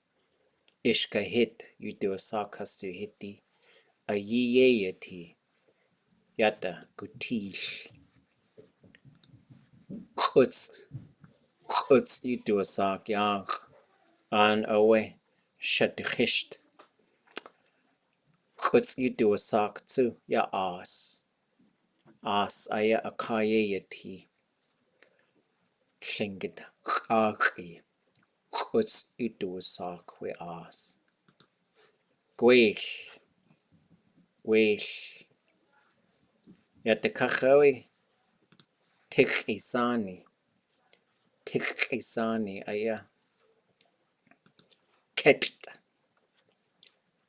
Ishka hit you do a sock hast du hídi. Aayí yata gutil. Chutz you do a sock yach. An away shadchisht. Chutz you do a sock too ya as. As aya akayeti. Lingít aayí. Chutz you do a sock we as. Gweil. Yata kachawi. Tikisani aya.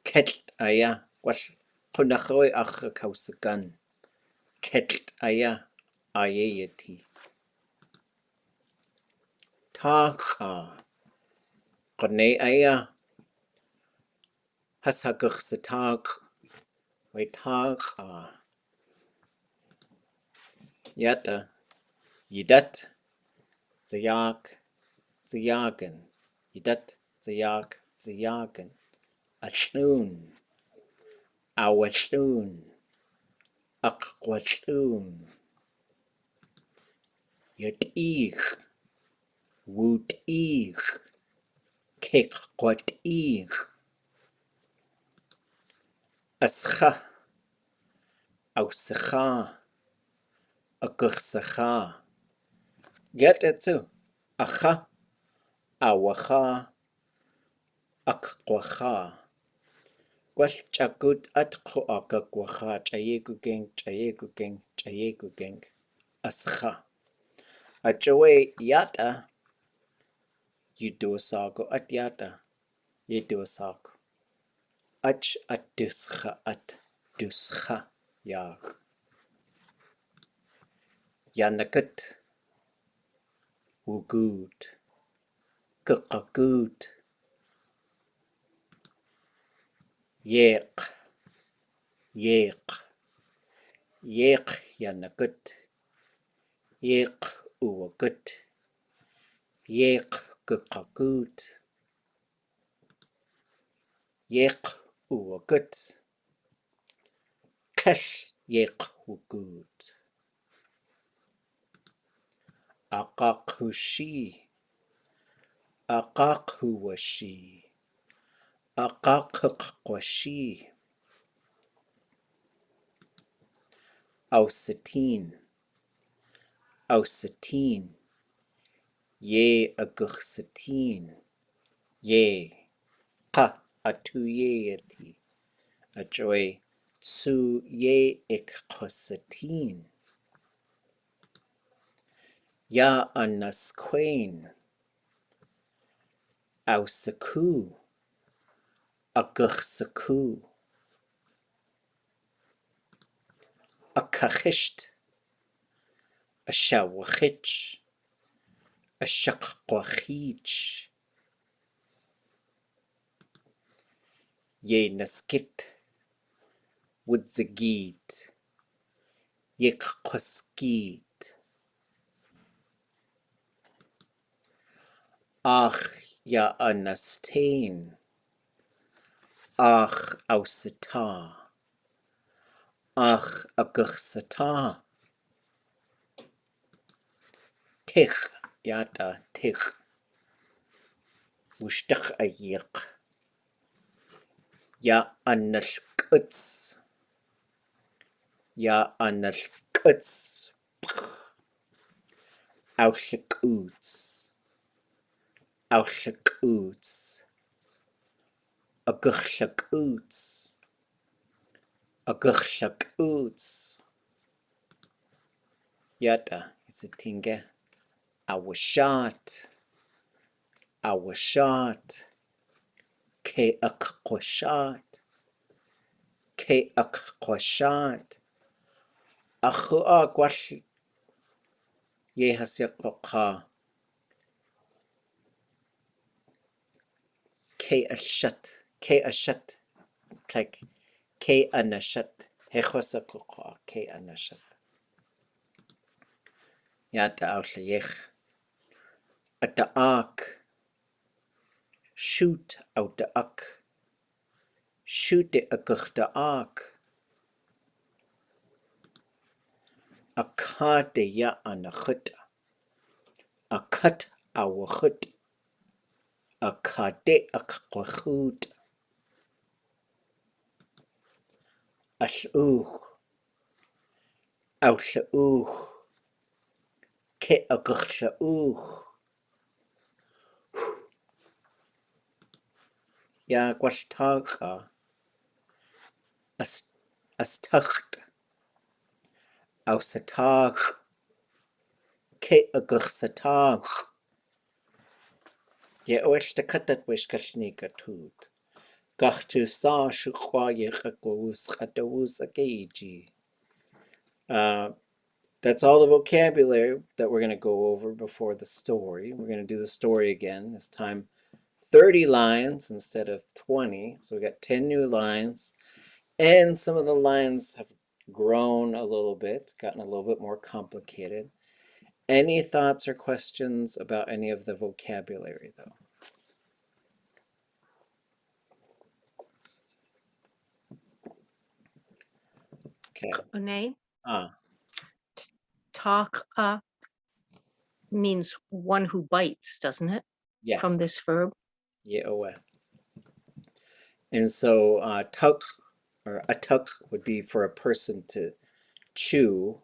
Ketlt aya. Wash kunachawi acha kausagan. Ketlt aya ayeti. Táax'aa. Qone aya. Hashagach satag. We Táax'aa. Yata. Yidat. Zayak. Zayagan. Yidat. Zayak. Zayagan. Atx'áan. Awatx'áan. Aqwatx'áan. Yat'ich. Wut'ich. Kekqwat'ich. Ascha. Awsacha. Agursacha. Get it too. Acha. Awacha. Akwacha. Gwash chagut atqu akakwacha. Chayegugeng. Ascha. Achawe yata. You do a sago at yata. You do a sago. Ach at duscha yag. Yanakut. Wugut. Kukagut. Yek yanakut. Yek uwagut. Yek kukagut. x'úx'u gut. x'úx'u gut. aayí, aayí, aayí. Aussatín, aussatín. Aguchsatín. Qa atuyeti. Ajoy tsu x'úx'u. Ya anasquain. Aussaku. Aguchsaku. Akachisht. Ashawachich. Ashaqquachich. Naskit. Wudzagit. Yikquaskit. Ach ya anastain. Ach aussata. Ach aguchsata. Tich yata tich. Wushtach ayiq. Ya analkuts. Ya analkuts. Aushikuts. Aushikuts. Aguchshakuts. Aguchshakuts. Yata isitinge. Awashat. Awashat. Ke akquashat. Ke akquashat. Achua gwash ye hasyaqa. Ke ashat. Ke ashat. Like ke anashat. Hechwasakuqa. Ke anashat. Yata awslayech. Atx'aak. Shoot out the ak. Shoot the aguchtaak. Akade ya anachut. Akat awachut. Akade akquachut. Ash'úx. Awsha'úx. Ke aguchsha'úx. Ya gwashtaqa. Astacht. Awsataq. Ke aguchsataq. Ye oeshtakatat wishkashnikatut. Gachtu sa shukwa yechakwas atawus akeiji. That's all the vocabulary that we're going to go over before the story. We're going to do the story again, this time 30 lines instead of 20. So we got 10 new lines. And some of the lines have grown a little bit, gotten a little bit more complicated. Any thoughts or questions about any of the vocabulary, though? Okay. Unay, Ah, Táax'aa means one who bites, doesn't it? yes. From this verb. Ye'oweh. And so tuk or atuk would be for a person to chew,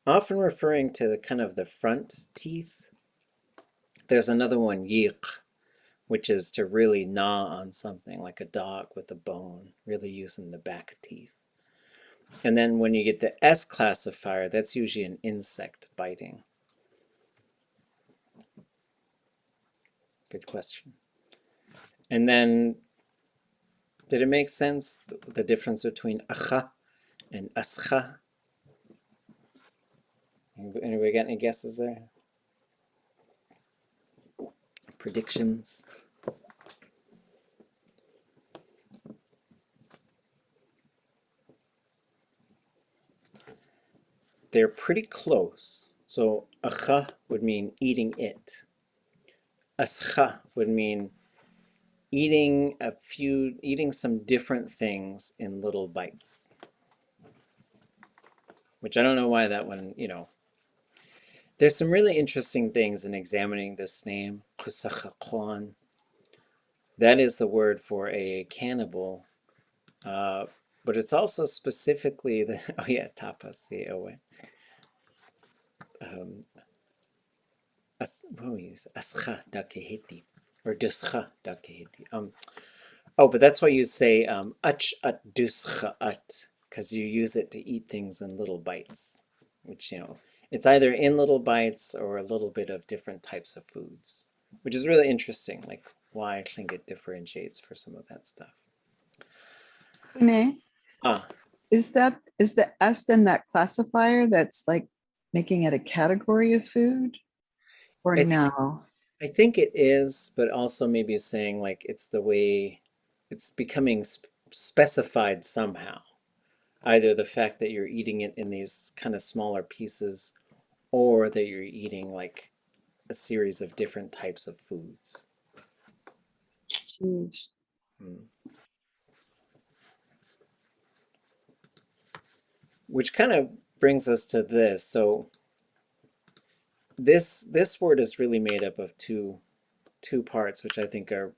often referring to the kind of the front teeth. There's another one, yiq, which is to really gnaw on something like a dog with a bone, really using the back teeth. And then when you get the S classifier, that's usually an insect biting. Good question. And then, did it make sense, the difference between acha and ascha? Anybody got any guesses there? Predictions? They're pretty close. So acha would mean eating it. Ascha would mean eating some different things in little bites. Which I don't know why that one, There's some really interesting things in examining this name, x'úx'u. That is the word for a cannibal, but it's also specifically the, oh yeah, tapas, yeah, oh wait. What do we use? Ascha da hídi, or duscha da hídi. Oh, but that's why you say atx'áan duscha, because you use it to eat things in little bites, which, it's either in little bites or a little bit of different types of foods, which is really interesting, like why Lingít differentiates for some of that stuff. Renee, Ah, is the S then that classifier that's like making it a category of food? Or I think, no? I think it is, but also maybe saying like it's the way it's becoming specified somehow. Either the fact that you're eating it in these kind of smaller pieces or that you're eating like a series of different types of foods. Jeez. Which kind of brings us to this. So this word is really made up of two parts, which I think are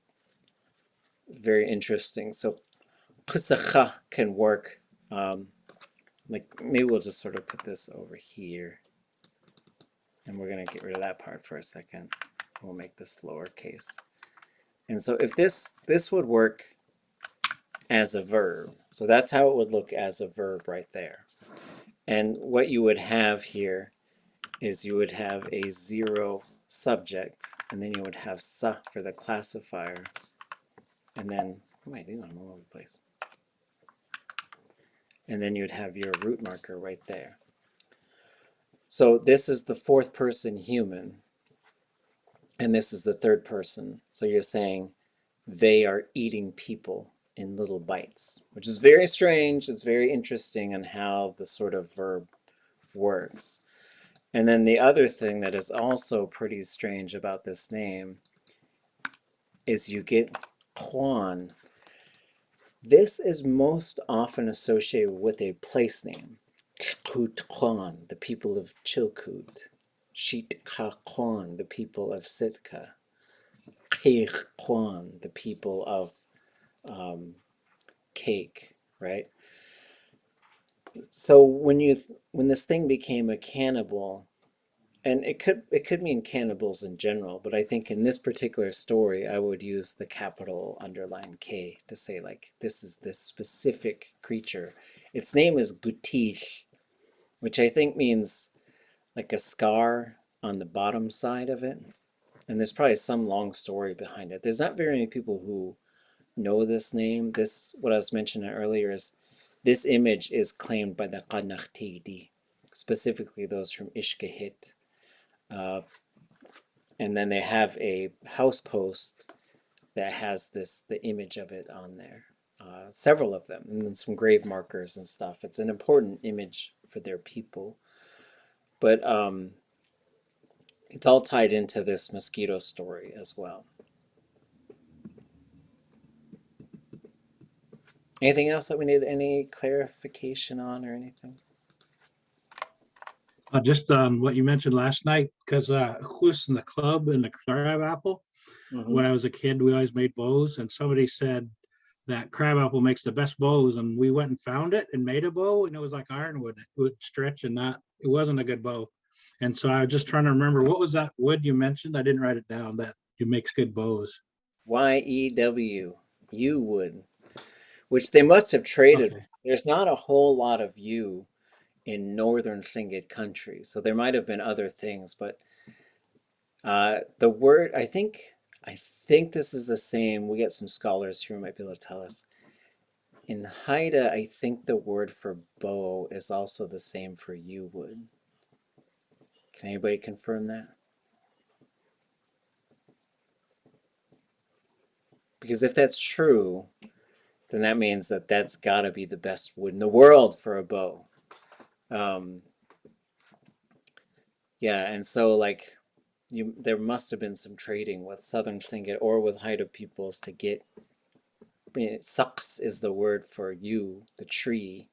very interesting. So x'úx'u can work, like maybe we'll just sort of put this over here. And we're going to get rid of that part for a second. We'll make this lowercase. And so if this would work as a verb, so that's how it would look as a verb right there. And what you would have here is you would have a 0 subject, and then you would have sa for the classifier, and then, what am I doing? I'm all over the place. And then you'd have your root marker right there. So this is the fourth person human, and this is the third person. So you're saying they are eating people in little bites, which is very strange. It's very interesting on how the sort of verb works. And then the other thing that is also pretty strange about this name is you get x'úx'u. This is most often associated with a place name. X'úx'u, the people of Chilkoot. X'úx'u, the people of Sitka. X'úx'u, the people of cake, right? So when this thing became a cannibal, and it could mean cannibals in general, but I think in this particular story, I would use the capital underline K to say like this is this specific creature. Its name is Gutish, which I think means like a scar on the bottom side of it. And there's probably some long story behind it. There's not very many people who know this name. This, what I was mentioning earlier, is this image is claimed by the Qanaqtidi, specifically those from Ishkahit. And then they have a house post that has the image of it on there. Several of them, and then some grave markers and stuff. It's an important image for their people. But it's all tied into this mosquito story as well. Anything else that we need any clarification on or anything? Just on what you mentioned last night, because who's in the club in the crabapple, when I was a kid, we always made bows, and somebody said that crabapple makes the best bows, and we went and found it and made a bow, and it was like ironwood. It would stretch and not, it wasn't a good bow. And so I was just trying to remember, what was that wood you mentioned? I didn't write it down, that it makes good bows. YEW, yew wood, which they must have traded. Okay. There's not a whole lot of yew in northern Tlingit country, so there might have been other things, but the word, I think this is the same. We get some scholars here who might be able to tell us. In Haida, I think the word for bow is also the same for yew wood. Can anybody confirm that? Because if that's true, then that means that that's got to be the best wood in the world for a bow. Yeah, and so like there must have been some trading with Southern Tlingit or with Haida peoples to get, x'úx'u is the word for you, the tree.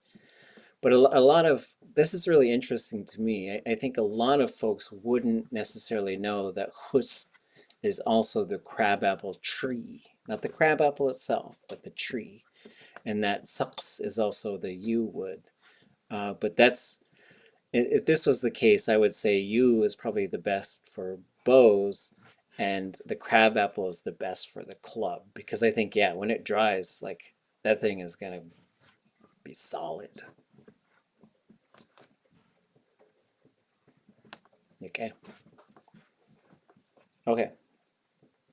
But a lot of, this is really interesting to me. I think a lot of folks wouldn't necessarily know that hus is also the crabapple tree, not the crabapple itself, but the tree. And that x'úx'u is also the yew wood. But that's, if this was the case, I would say yew is probably the best for bows, and the crabapple is the best for the club. Because I think, yeah, when it dries, like that thing is gonna be solid. Okay. Okay.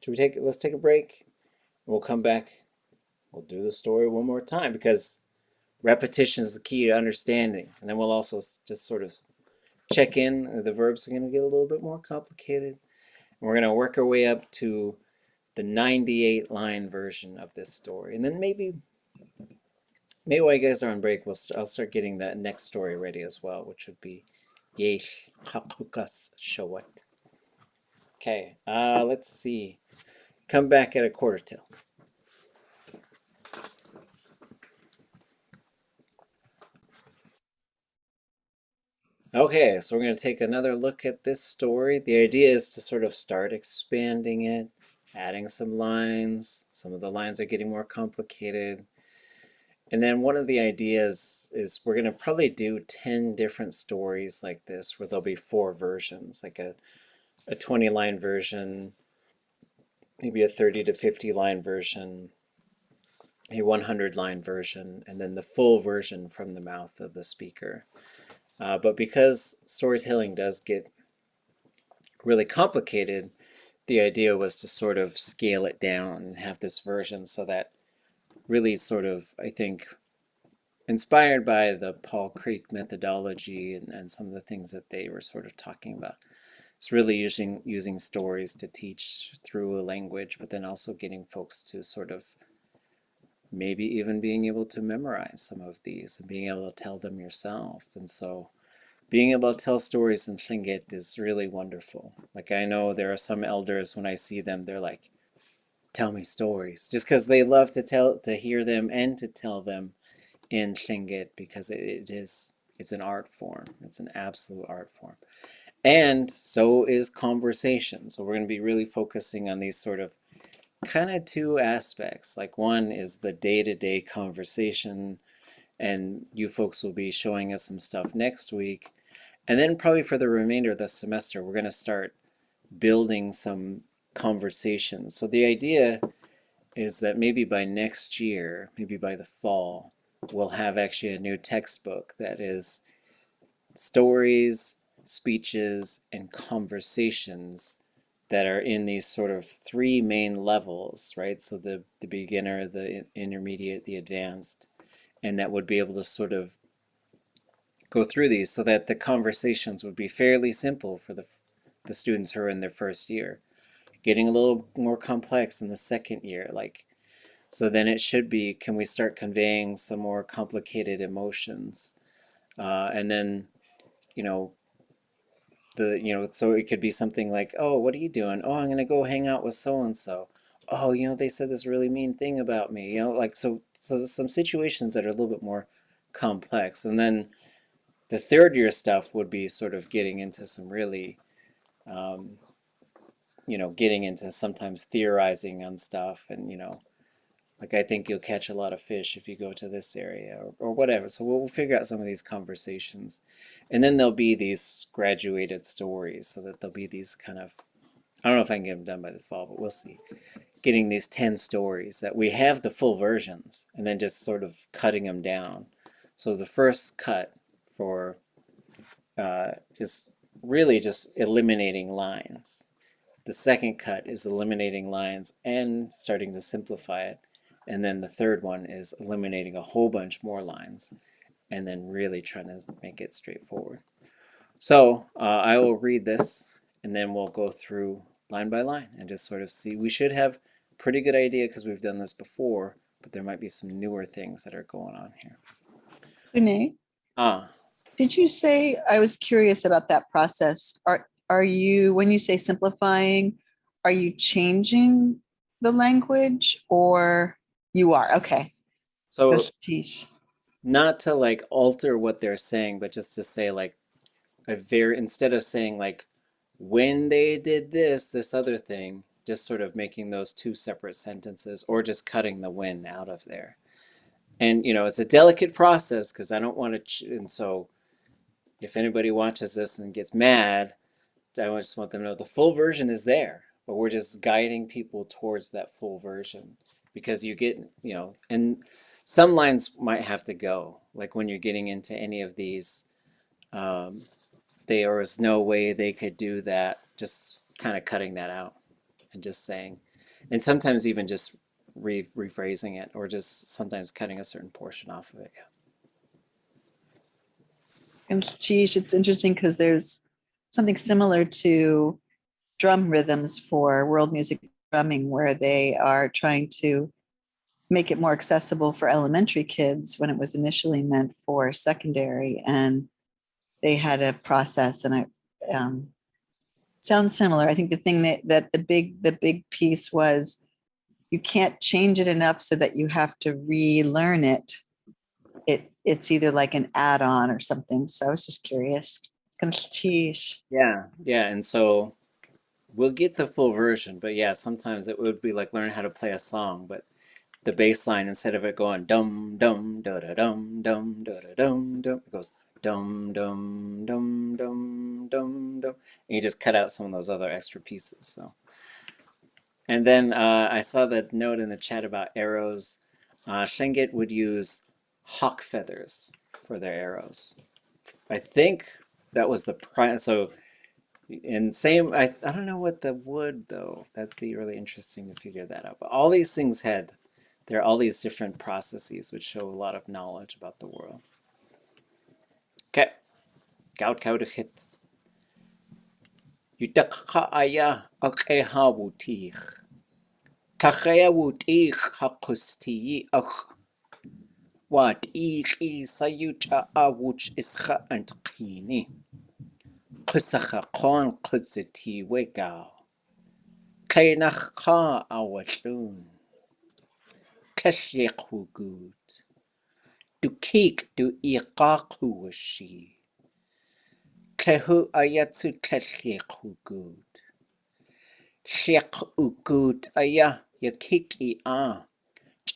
Let's take a break. We'll come back. We'll do the story one more time because repetition is the key to understanding. And then we'll also just sort of check in. The verbs are going to get a little bit more complicated. And we're going to work our way up to the 98 line version of this story. And then maybe while you guys are on break, I'll start getting that next story ready as well, which would be Yesh Hakukas Shawat. Okay, let's see. Come back at a quarter till. Okay, so we're going to take another look at this story. The idea is to sort of start expanding it, adding some lines. Some of the lines are getting more complicated. And then one of the ideas is we're going to probably do 10 different stories like this, where there'll be 4 versions, like a 20-line version, maybe a 30 to 50-line version, a 100-line version, and then the full version from the mouth of the speaker. But because storytelling does get really complicated, the idea was to sort of scale it down and have this version so that really sort of, I think, inspired by the Paul Creek methodology and some of the things that they were sort of talking about. It's really using stories to teach through a language, but then also getting folks to sort of maybe even being able to memorize some of these and being able to tell them yourself. And so being able to tell stories in Lingít is really wonderful. Like I know there are some elders, when I see them, they're like, tell me stories, just because they love to hear them and to tell them in Lingít, because it's an art form. It's an absolute art form. And so is conversation. So we're going to be really focusing on these sort of kind of 2 aspects. Like one is the day-to-day conversation, and you folks will be showing us some stuff next week. And then probably for the remainder of the semester, we're going to start building some conversations. So the idea is that maybe by next year, maybe by the fall, we'll have actually a new textbook that is stories, speeches, and conversations that are in these sort of 3 main levels, right? So the beginner, the intermediate, the advanced, and that would be able to sort of go through these so that the conversations would be fairly simple for the students who are in their first year. Getting a little more complex in the second year, like, so then it should be, can we start conveying some more complicated emotions? And then, so it could be something like, oh, what are you doing? Oh, I'm gonna go hang out with so-and-so. Oh, they said this really mean thing about me, like, so some situations that are a little bit more complex. And then the third year stuff would be sort of getting into some really, getting into sometimes theorizing on stuff, and, like I think you'll catch a lot of fish if you go to this area or whatever. So we'll figure out some of these conversations. And then there'll be these graduated stories, so that there'll be these kind of, I don't know if I can get them done by the fall, but we'll see. Getting these 10 stories that we have the full versions, and then just sort of cutting them down. So the first cut for is really just eliminating lines. The second cut is eliminating lines and starting to simplify it. And then the third one is eliminating a whole bunch more lines and then really trying to make it straightforward. So I will read this, and then we'll go through line by line and just sort of see. We should have a pretty good idea because we've done this before, but there might be some newer things that are going on here. Renee, did you say, I was curious about that process. Are are you, when you say simplifying, are you changing the language or you are? Okay. So Sheesh. not to like alter what they're saying, but just to say like instead of saying like when they did this other thing, just sort of making those two separate sentences or just cutting the when out of there. And you know, it's a delicate process because I don't want to, and so if anybody watches this and gets mad, I just want them to know the full version is there, but we're just guiding people towards that full version because you get, you know, and some lines might have to go, like when you're getting into any of these, there was no way they could do that, just kind of cutting that out and just saying, and sometimes even just rephrasing it or just sometimes cutting a certain portion off of it. Yeah. And sheesh, it's interesting because there's something similar to drum rhythms for world music drumming, where they are trying to make it more accessible for elementary kids when it was initially meant for secondary. And they had a process, and it sounds similar. I think the thing that the big piece was you can't change it enough so that you have to relearn it. It's either like an add-on or something. So I was just curious. Yeah, yeah, and so we'll get the full version, but yeah, sometimes it would be like learning how to play a song, but the bass line, instead of it going dum dum da da dum dum da da dum dum, it goes dum dum dum dum dum dum, and you just cut out some of those other extra pieces. So, and then I saw that note in the chat about arrows. Lingít would use hawk feathers for their arrows. I think that was the prime. So, and same, I don't know what the wood though. That'd be really interesting to figure that out. But all these things there are all these different processes which show a lot of knowledge about the world. Okay, gout gout hit. Yutakha aya akha wutich. Tachaya wutich hakusti ach. Wat iki sayucha awuch ischa antkini. Kusacha kon kutziti wegao. Kainach ka awatun. Kashlik good. Du kik du iqaquashi. Klehu ayatsu kleshlik good. Shlik good aya yakiki a.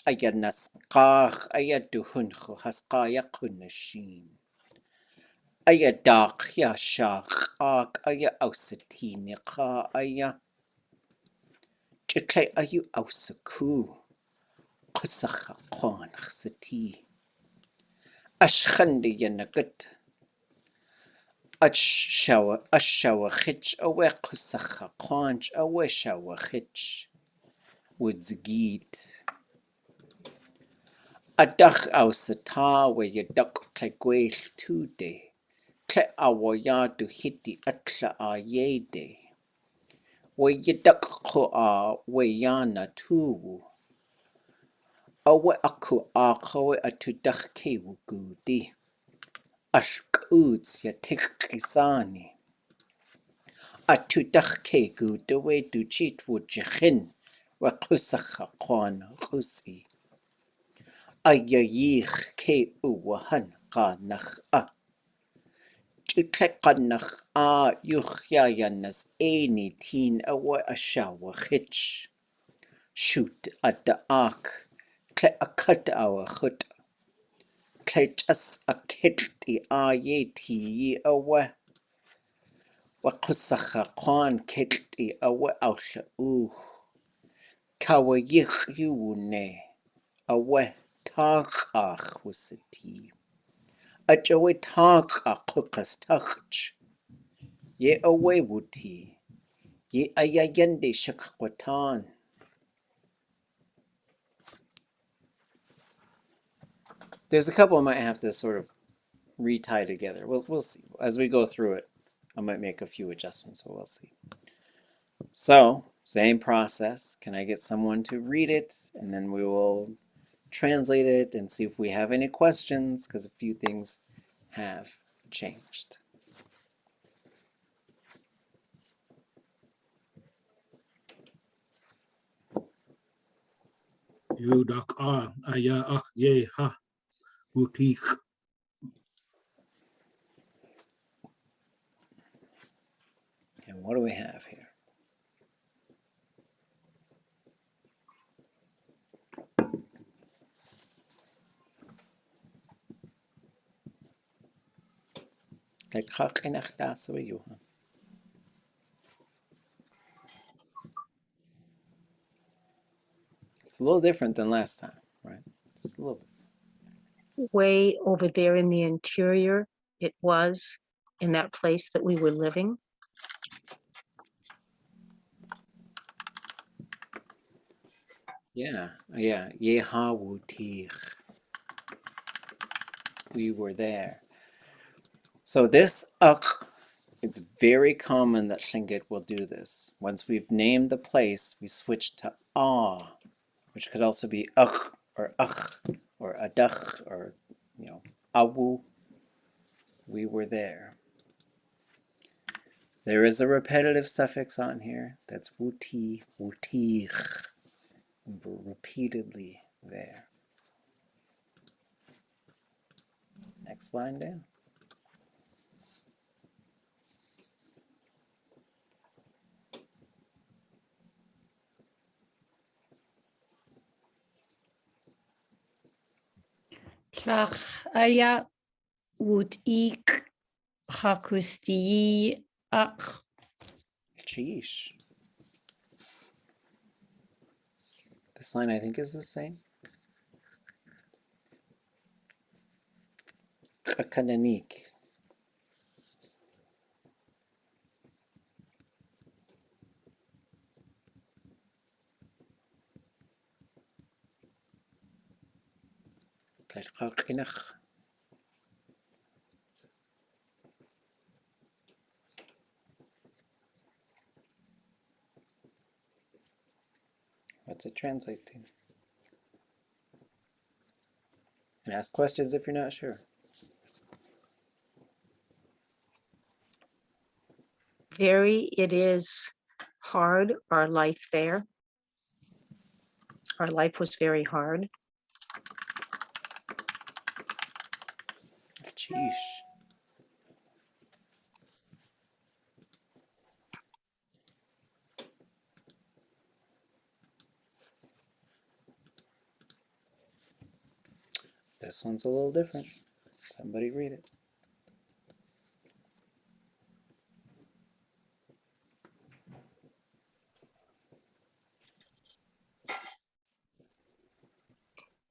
Aya nasqach aya duhunchu haskaya kunashin. Aya dak ya shach ak aya ausatinika aya. Chikle ayu ausaku. Kusacha kwan sati. Ashkhandi yanagut. Ashawa hitch awe kusacha kwanch awe shawa hitch. Woods geet. Adach ausata we yadak tegwel 2 day. Kle awaya du hiti atx'áan day. We yadak koa we yana tuwu. Awe aku akawe atudach kewu gudi. Ashkuts ya tikisani. Atudach kegu dewe du chit wujichin. Wa kusacha kwan kusi. Ayayich ke uwahan kanach a. Tuklekanach a yuchyayanas any teen awa a shower hitch. Shoot at the ark. Kle a cut our hut. Kle just a kitty aayí tii awa. Wakusacha kwan kitty awa ausha Kawa yich ne. Awa Táax'aa wusati. Ajawe Táax'aa kukas touch. Ye awe wuti. Ye ayayende shakkwatan. There's a couple I might have to sort of retie together. We'll see. As we go through it, I might make a few adjustments, but we'll see. So, same process. Can I get someone to read it? And then we will translate it and see if we have any questions, because a few things have changed. Táax'aa, aayí, hídi. And what do we have here? It's a little different than last time, right? Just a little bit. Way over there in the interior, it was in that place that we were living. Yeah. We were there. So this it's very common that Lingít will do this. Once we've named the place, we switch to which could also be or adach or awu. We were there. There is a repetitive suffix on here. That's wuti, wutich. We were repeatedly there. Next line down. Táax'aa would ik hakusti ak. Sheesh. This line I think is the same. Kakananik. Kalkakinach. What's it translate to? And ask questions if you're not sure. Very, it is hard, our life there. Our life was very hard. Sheesh. This one's a little different. Somebody read it.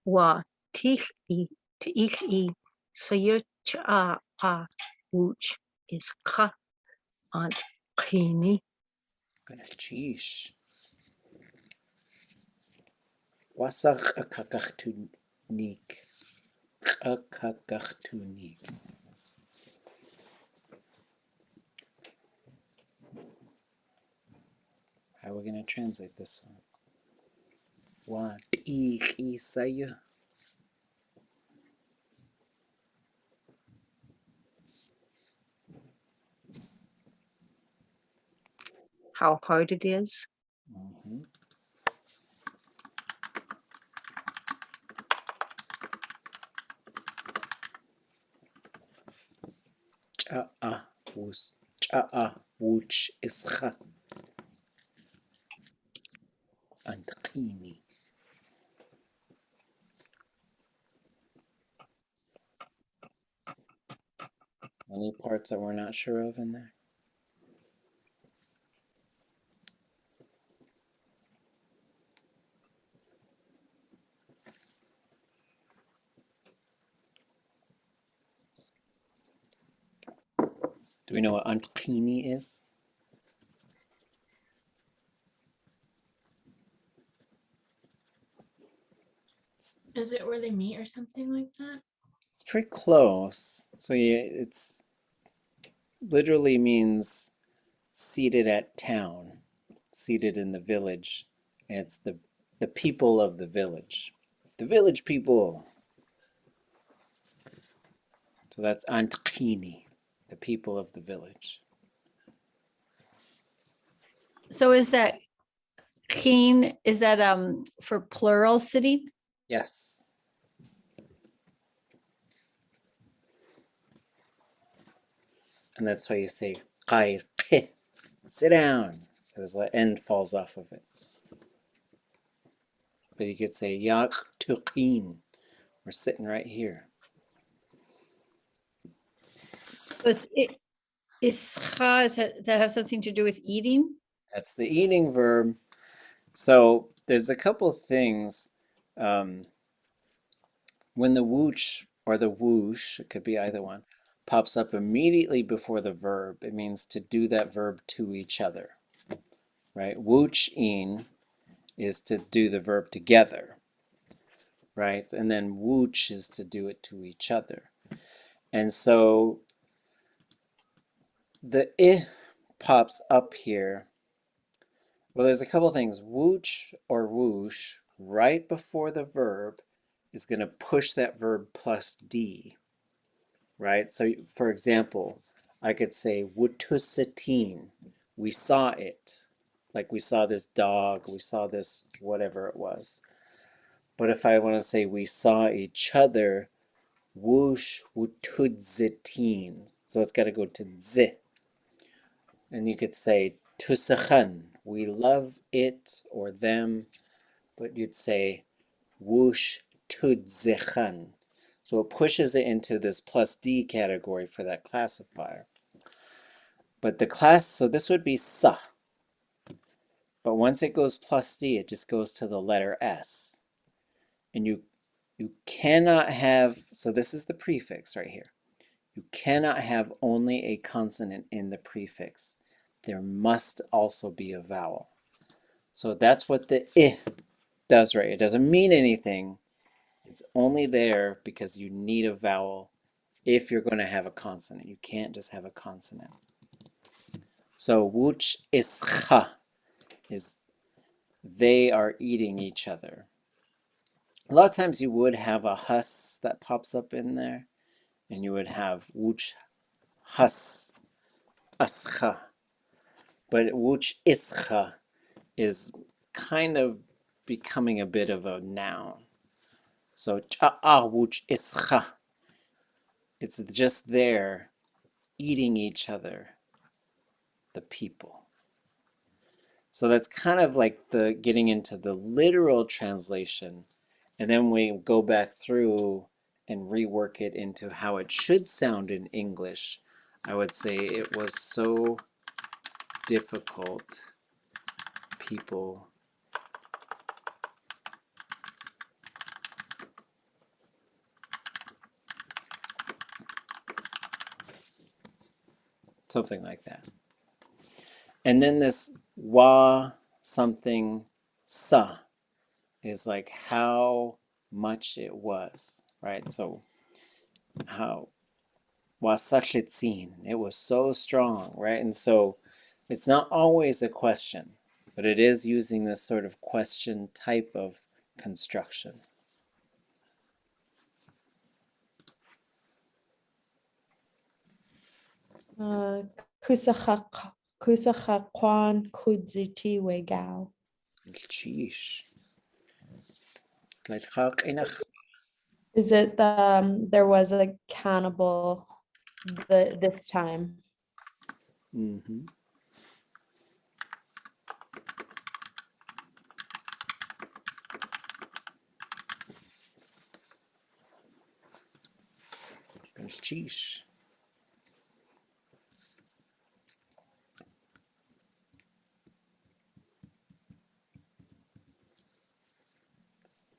Wa tichi sayut'a wuch is ka ant kini. Sheesh. Wasach akakachtunik. Akakachtunik. How are we going to translate this one? Wa tichi. How hard it is. Cha'a wuch ischa. Antqini. Any parts that we're not sure of in there? Do we know what antqini is? Is it where they meet or something like that? It's pretty close. So yeah, it's literally means seated at town, seated in the village. And it's the people of the village. The village people. So that's antqini, the people of the village. So is that Keen, is that for plural city? Yes. And that's why you say qair, sit down, because the end falls off of it. But you could say yak tuqeen, we're sitting right here. Ischa, does that have something to do with eating? That's the eating verb. So there's a couple things. When the whoosh or the whoosh, it could be either one, pops up immediately before the verb, it means to do that verb to each other, right? Whoosh-in is to do the verb together, right? And then whoosh is to do it to each other. And so the I pops up here. Well, there's a couple things. Whoosh or whoosh right before the verb is going to push that verb plus D, right? So, for example, I could say wutusatin, we saw it. Like we saw this dog, we saw this whatever it was. But if I want to say we saw each other, whoosh wutudzitin. So it's got to go to z. And you could say tusachan, we love it or them, but you'd say whoosh tudzechan. So it pushes it into this plus D category for that classifier. But the class, so this would be sa. But once it goes plus D, it just goes to the letter S. And you cannot have, so this is the prefix right here. You cannot have only a consonant in the prefix. There must also be a vowel. So that's what the I does, right? It doesn't mean anything. It's only there because you need a vowel if you're going to have a consonant. You can't just have a consonant. So wuch ischa is they are eating each other. A lot of times you would have a hus that pops up in there, and you would have wuch hus ascha. But wuch ischa is kind of becoming a bit of a noun. So cha'ah wuch ischa. It's just there eating each other, the people. So that's kind of like the getting into the literal translation, and then we go back through and rework it into how it should sound in English. I would say it was so difficult, people something like that. And then this wa something sa is like how much it was, right? So how wasachlitzin, it was so strong, right? And so it's not always a question, but it is using this sort of question type of construction. Kusakakwan kudziti wegao. Sheesh. Is it there was a cannibal this time? Mm-hmm. Sheesh.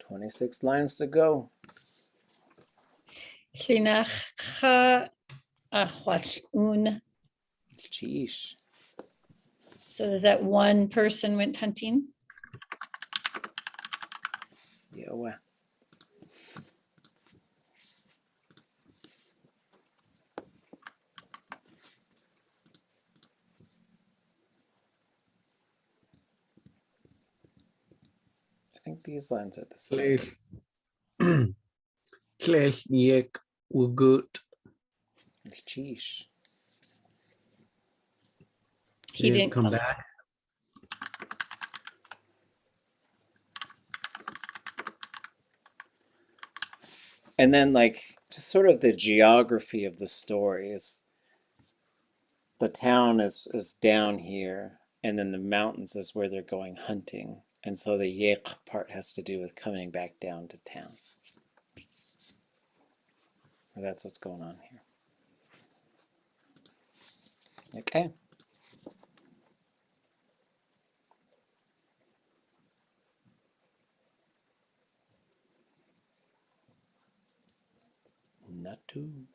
"26 lines to go." Llinacha achwas'un. Sheesh. So is that one person went hunting? Yeah, well. I think these lines are the same. Klesh yek ugut. Sheesh. He didn't come back. And then like just sort of the geography of the story is the town is down here, and then the mountains is where they're going hunting. And so the yek part has to do with coming back down to town. Or that's what's going on here. Okay. Natu.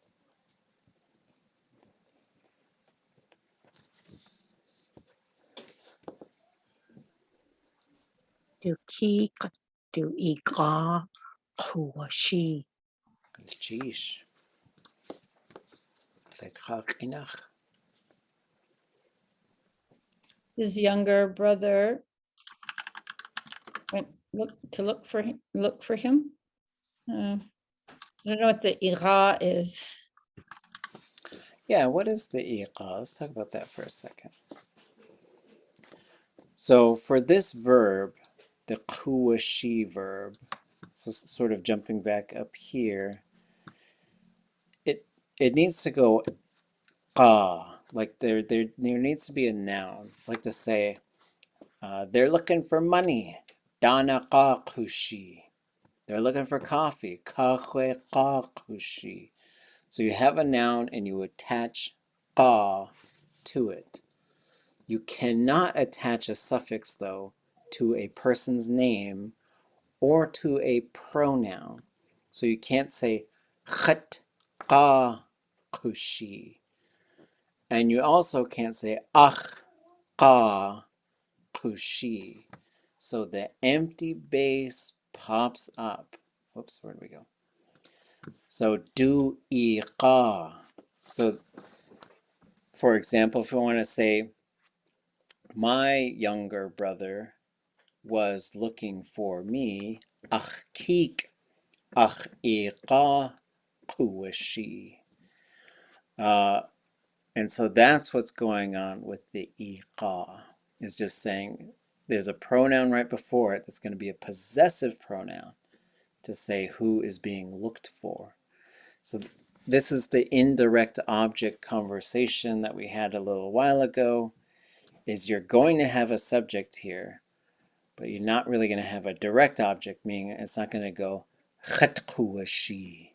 Do ki, do ika, she. Sheesh. Lekak inach. His younger brother went look for him. I don't know what the ira is. Yeah, what is the iqa? Let's talk about that for a second. So for this verb, the kuwashi verb, so sort of jumping back up here, it needs to go qa, like there needs to be a noun, like to say, they're looking for money, dana qa kushi. They're looking for coffee, kahwe qa kushi. So you have a noun and you attach qa to it. You cannot attach a suffix, though, to a person's name or to a pronoun. So you can't say khat qa kushi. And you also can't say ach qa kushi. So the empty base pops up. Whoops, where did we go? So do iqa. So for example, if we want to say, my younger brother was looking for me, ach kik, ach iqa kuwashi. And so that's what's going on with the iqa, is just saying there's a pronoun right before it that's going to be a possessive pronoun to say who is being looked for. So this is the indirect object conversation that we had a little while ago, is you're going to have a subject here, but you're not really going to have a direct object, meaning it's not going to go khat kuwashi.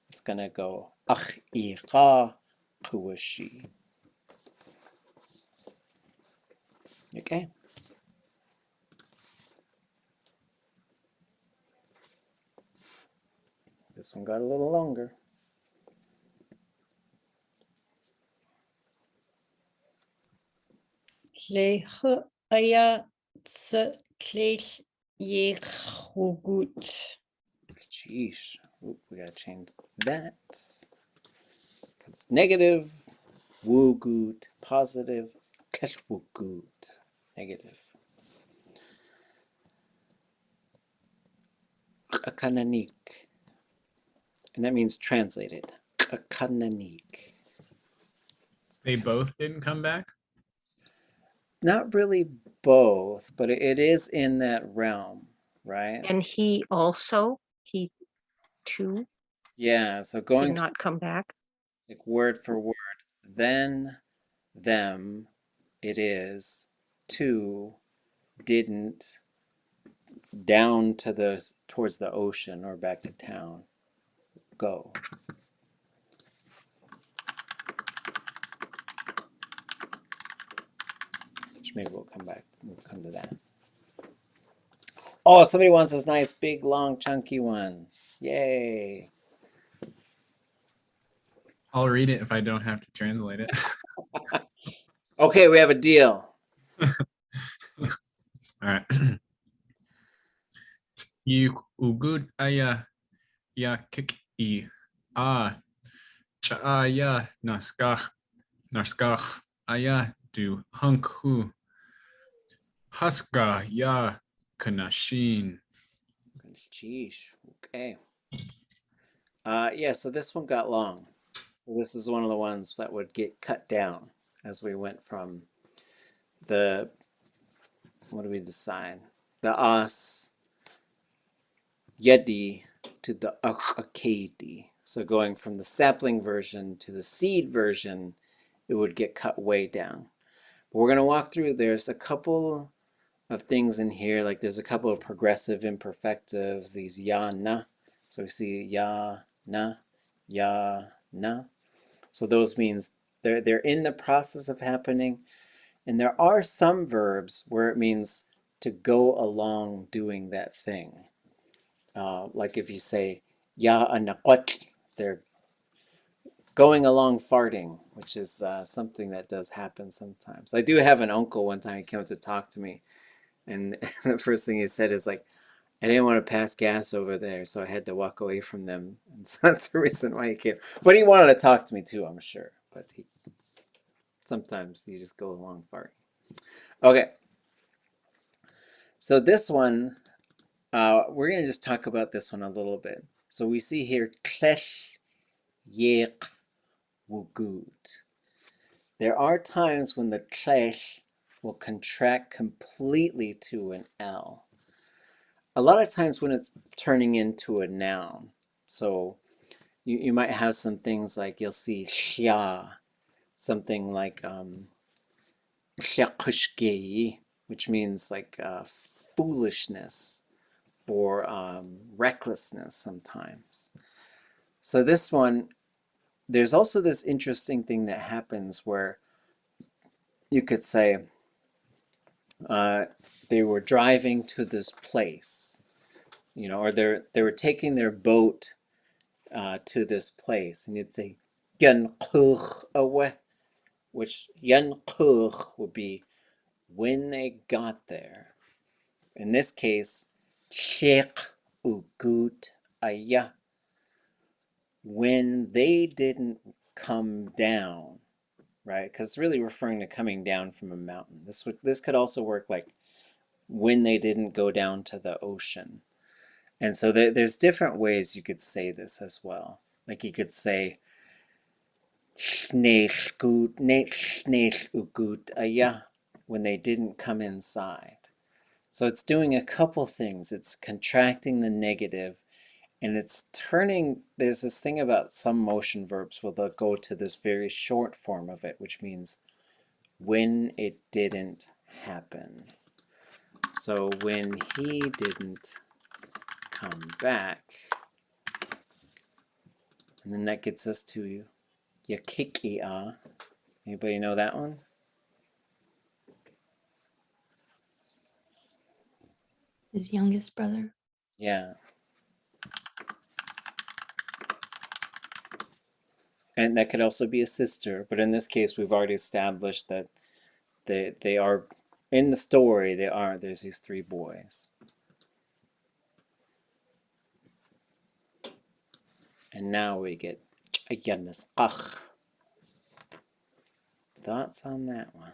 It's going to go ach iqa kuwashi. Okay. This one got a little longer. Klehe aya tse klech yechugut. Sheesh. Oop, we gotta change that. Because negative, wugut, positive, keshwugut, negative. Akananik. And that means translated. Akananik. They both didn't come back? Not really both, but it is in that realm, right? And he too, Yeah, so did going not come back. like word for word, then, them, it is, to, didn't, down to towards the ocean or back to town, go. Which maybe we'll come to that. Oh, somebody wants this nice, big, long, chunky one. Yay. I'll read it if I don't have to translate it. Okay, we have a deal. All right. You ugud aya ya kik atx'áan ya naskach aya du hunku haska ya kanashin. Sheesh. Okay. Yeah, so this one got long. This is one of the ones that would get cut down as we went from the, what do we decide? The as, yedi, to the hídi. So going from the sapling version to the seed version, it would get cut way down. But we're going to walk through, there's a couple of things in here, like there's a couple of progressive imperfectives, these ya, na. So we see ya, na. So those means they're in the process of happening. And there are some verbs where it means to go along doing that thing. Like if you say ya anaqat, they're going along farting, which is something that does happen sometimes. I do have an uncle one time, he came up to talk to me, and the first thing he said is like, I didn't want to pass gas over there, so I had to walk away from them. And so that's the reason why he came. But he wanted to talk to me too, I'm sure. But sometimes you just go along farting. Okay. So this one, we're going to just talk about this one a little bit. So we see here, klesh, yek, wugud. There are times when the klesh will contract completely to an L. A lot of times when it's turning into a noun. So you might have some things like, you'll see xia, something like x'úx'u, which means like foolishness or recklessness sometimes. So this one, there's also this interesting thing that happens where you could say they were driving to this place, you know, or they were taking their boat to this place, and you'd say yanqugh away, which yanqugh would be when they got there. In this case, sheikh ugut ayah, when they didn't come down, right? Because it's really referring to coming down from a mountain. This could also work like when they didn't go down to the ocean. And so there's different ways you could say this as well. Like you could say ugut ayah, when they didn't come inside. So it's doing a couple things. It's contracting the negative, and it's turning, there's this thing about some motion verbs where they'll go to this very short form of it, which means when it didn't happen. So when he didn't come back, and then that gets us to yakikia. Anybody know that one? His youngest brother. Yeah. And that could also be a sister, but in this case we've already established that they are, in the story, there's these three boys. And now we get ayanasqach. Thoughts on that one?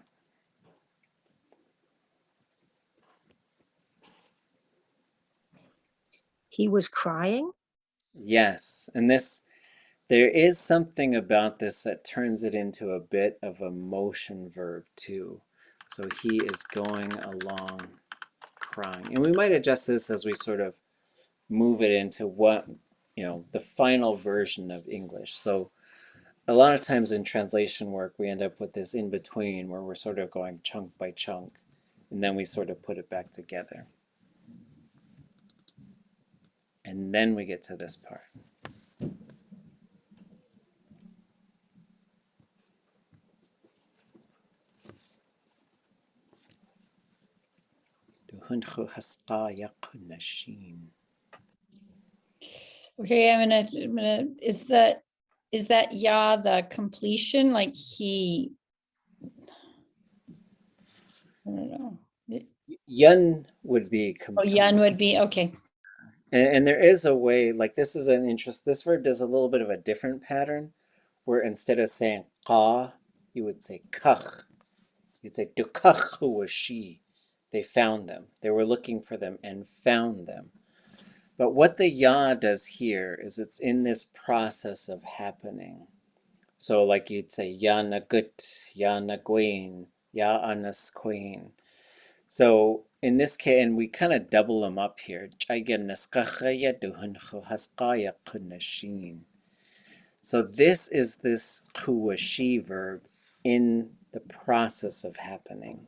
He was crying. Yes, and there is something about this that turns it into a bit of a motion verb too. So he is going along crying. And we might adjust this as we sort of move it into what, you know, the final version of English. So a lot of times in translation work, we end up with this in between where we're sort of going chunk by chunk, and then we sort of put it back together. And then we get to this part. Okay, I'm gonna, is that ya the completion? Like he, I don't know. Yun would be Oh, yan would be, okay. and there is a way, like this is an interest, this verb does a little bit of a different pattern, where instead of saying qa, you would say kach. You'd say dukach was she. They found them. They were looking for them and found them. But what the ya does here is it's in this process of happening. So like you'd say ya nagut, ya nagwain, ya anasquain. So in this case, and we kind of double them up here. So this is this kuwashi verb in the process of happening.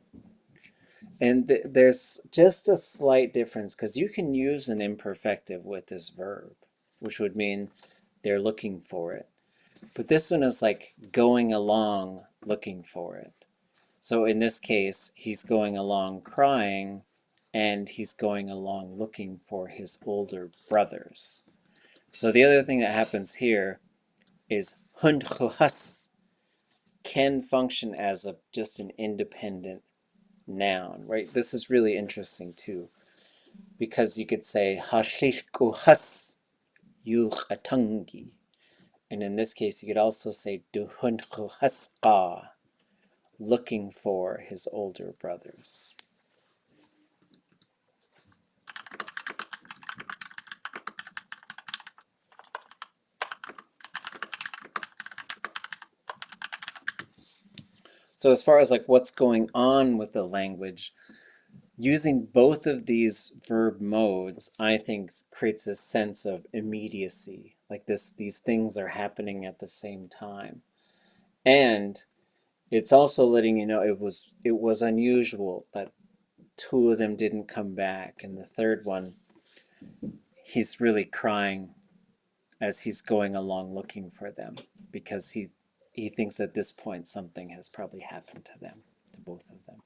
And there's just a slight difference because you can use an imperfective with this verb, which would mean they're looking for it. But this one is like going along looking for it. So in this case, he's going along crying and he's going along looking for his older brothers. So the other thing that happens here is hundchuhas can function as just an independent noun, right? This is really interesting too, because you could say hashishkuhas yuchatangi, and in this case you could also say duhunchuhaska, looking for his older brothers. So as far as like what's going on with the language, using both of these verb modes, I think creates a sense of immediacy. Like these things are happening at the same time. And it's also letting you know it was unusual that two of them didn't come back. And the third one, he's really crying as he's going along looking for them because he thinks at this point something has probably happened to them, to both of them.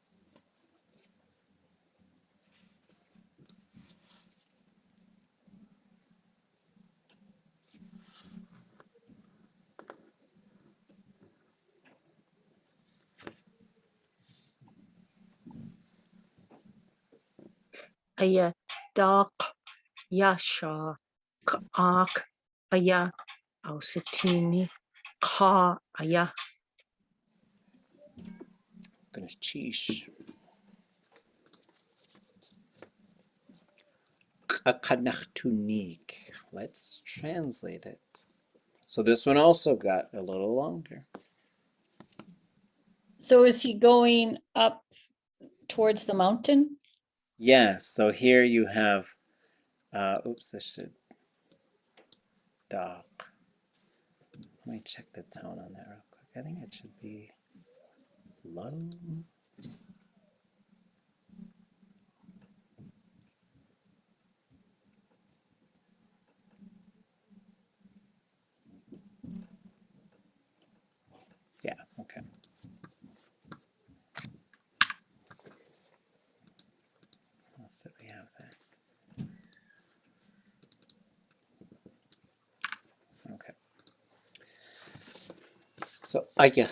Aya dark yasha ark aya ausitini ka aya. Gonna cheesh. Akanachtunik. Let's translate it. So this one also got a little longer. So is he going up towards the mountain? Yeah, so here you have, oops, I should dock. Let me check the tone on that real quick. I think it should be low. Yeah, okay. So we have that. Okay. So aya,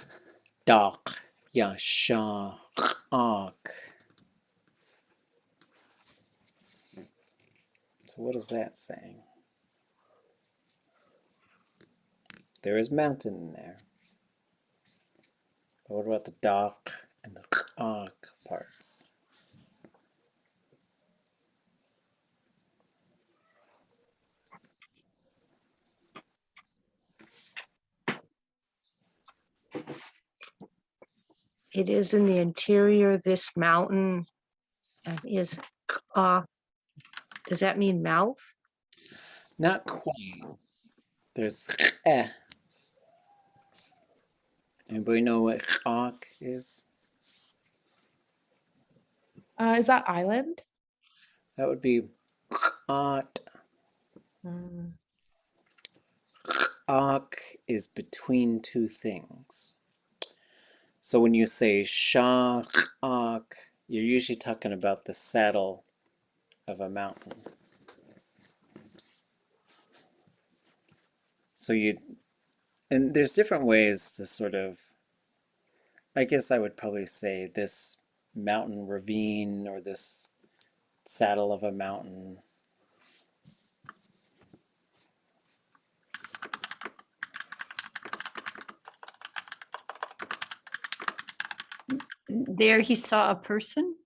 dock, ya, sha, ak. So what is that saying? There is mountain in there. But what about the dock and the ak parts? It is in the interior, this mountain, and is does that mean mouth? Not quite. There's eh. Anybody know what ak is? Is that island? That would be at. Ak is between two things. So when you say shak ak, you're usually talking about the saddle of a mountain. So and there's different ways to sort of, I guess I would probably say this mountain ravine or this saddle of a mountain. There he saw a person.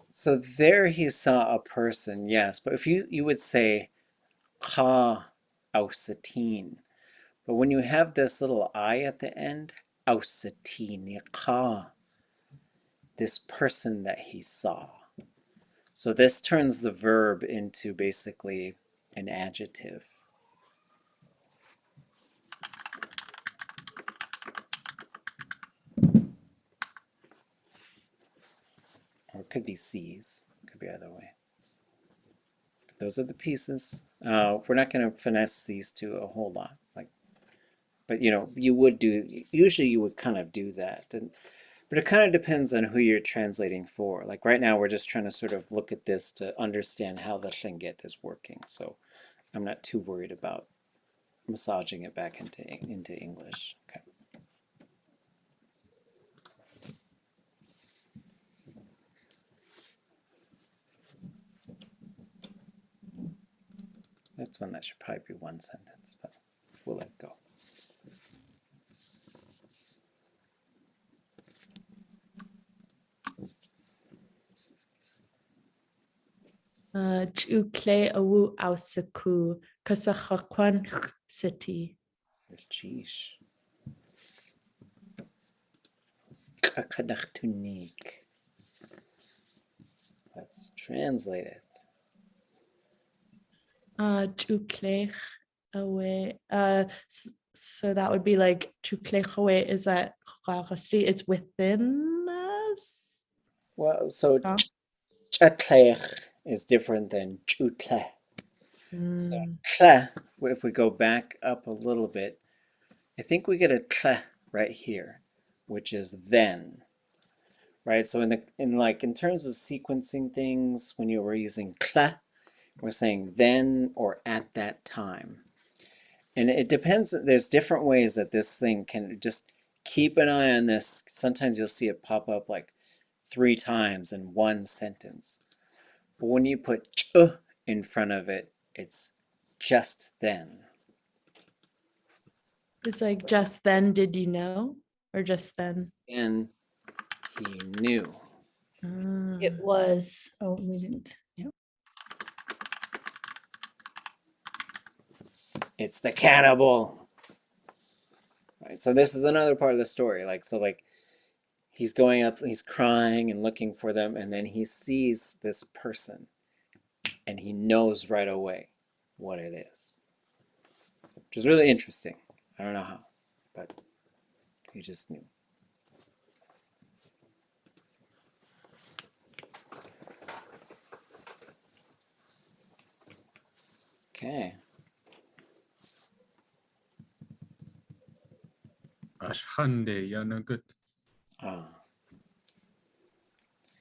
So there he saw a person, yes, but if you would say ka ausatin, but when you have this little I at the end, ausatini ka, this person that he saw. So this turns the verb into basically an adjective. Or it could be C's, it could be either way. Those are the pieces. We're not going to finesse these two a whole lot, but you know, usually you would kind of do that. But it kind of depends on who you're translating for. Like right now, we're just trying to sort of look at this to understand how the Lingít is working. So I'm not too worried about massaging it back into English. Okay. That's one that should probably be one sentence, but we'll let it go. X'úx'u aussaku kasachakwan city. Sheesh. Kakadachtunik. Let's translate it. X'úx'u away. So that would be like X'úx'u away. Is that it's within us? Well, so Huh? ch'atlech is different than ch'utle. So tle, if we go back up a little bit, I think we get a tle right here, which is then, right? So in terms of sequencing things, when you were using tle, we're saying then or at that time. And it depends, there's different ways that this thing can just keep an eye on this. Sometimes you'll see it pop up like 3 times in one sentence. But when you put ch in front of it, it's just then. It's like just then did you know? Or just then? Then he knew. It was, oh, we didn't. Yeah. It's the cannibal. Right, so this is another part of the story. He's going up, he's crying and looking for them, and then he sees this person, and he knows right away what it is. Which is really interesting. I don't know how, but he just knew. Okay. Ashhande yanagut.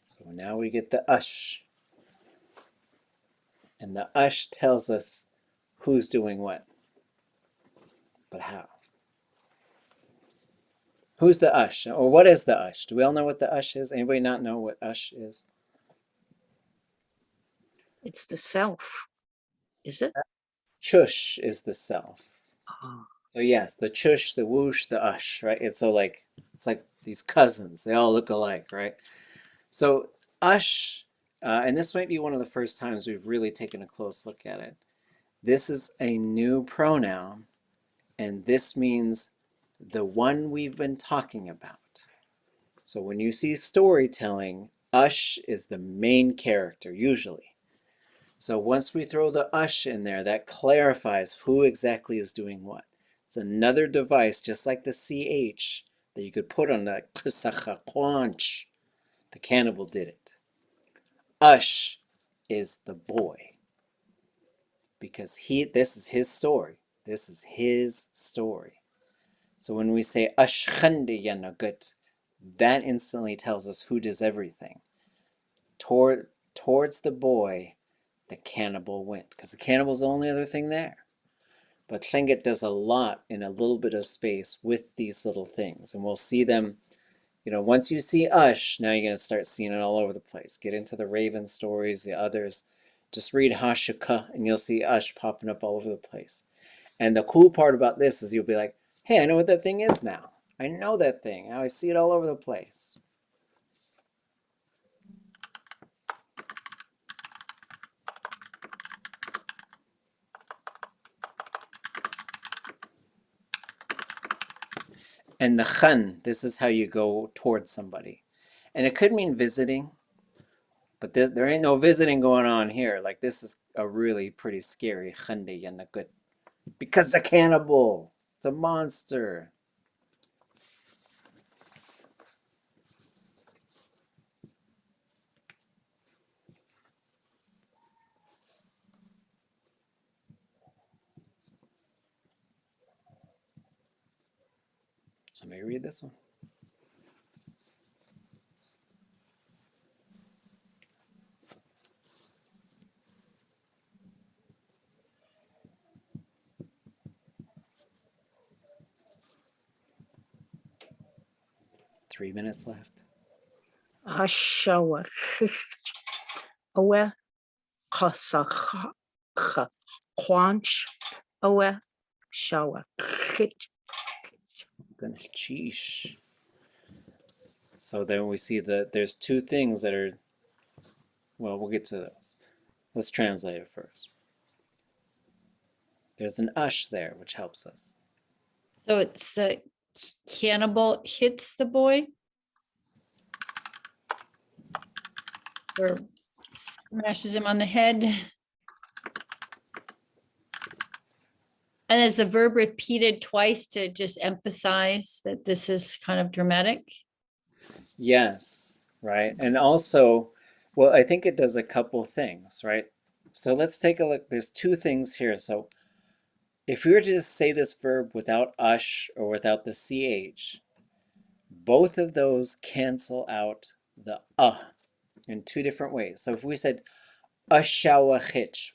So now we get the ush. And the ush tells us who's doing what. But how? Who's the ush? Or what is the ush? Do we all know what the ush is? Anybody not know what ush is? It's the self, is it? Chush is the self. Oh. So yes, the chush, the whoosh, the ush, right? It's like these cousins. They all look alike, right? So ush, and this might be one of the first times we've really taken a close look at it. This is a new pronoun, and this means the one we've been talking about. So when you see storytelling, ush is the main character, usually. So once we throw the ush in there, that clarifies who exactly is doing what. It's another device, just like the CH, that you could put on that kusachakwanch. The cannibal did it. Ush is the boy. Because this is his story. This is his story. So when we say ashkhande yanagut, that instantly tells us who does everything. Towards the boy, the cannibal went. Because the cannibal's the only other thing there. But Lingít does a lot in a little bit of space with these little things. And we'll see them, you know, once you see ush, now you're going to start seeing it all over the place. Get into the Raven stories, the others. Just read Hashika and you'll see ush popping up all over the place. And the cool part about this is you'll be like, hey, I know what that thing is now. I know that thing. Now I see it all over the place. And the khan, this is how you go towards somebody. And it could mean visiting, But there ain't no visiting going on here. Like, this is a really pretty scary khandi and a good. Because it's a cannibal. It's a monster. So let me read this one. Three minutes left. Ashawa. Owe. Kasakha. Quanch. Owe. Shawa. Sheesh. So then we see that there's two things that are, well, we'll get to those. Let's translate it first. There's an ush there, which helps us. So it's the cannibal hits the boy? Or smashes him on the head? And is the verb repeated twice to just emphasize that this is kind of dramatic? Yes, right. And also, well, I think it does a couple things, right? So let's take a look. There's two things here. So if we were to just say this verb without ush or without the ch, both of those cancel out the in two different ways. So if we said ashawachich,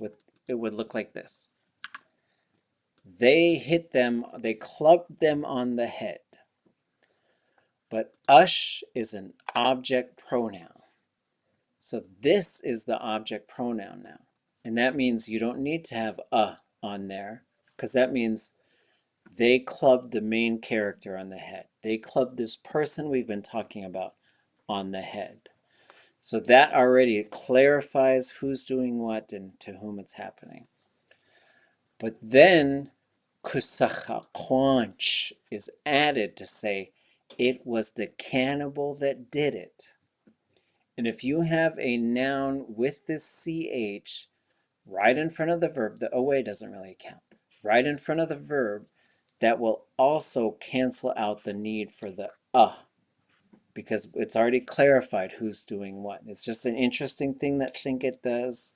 it would look like this. They hit them, they clubbed them on the head. But ush is an object pronoun. So this is the object pronoun now. And that means you don't need to have on there, because that means they clubbed the main character on the head. They clubbed this person we've been talking about on the head. So that already clarifies who's doing what and to whom it's happening. But then kusacha quanch is added to say it was the cannibal that did it. And if you have a noun with this ch right in front of the verb, the oe doesn't really count, right in front of the verb, that will also cancel out the need for the because it's already clarified who's doing what. It's just an interesting thing that Lingít does.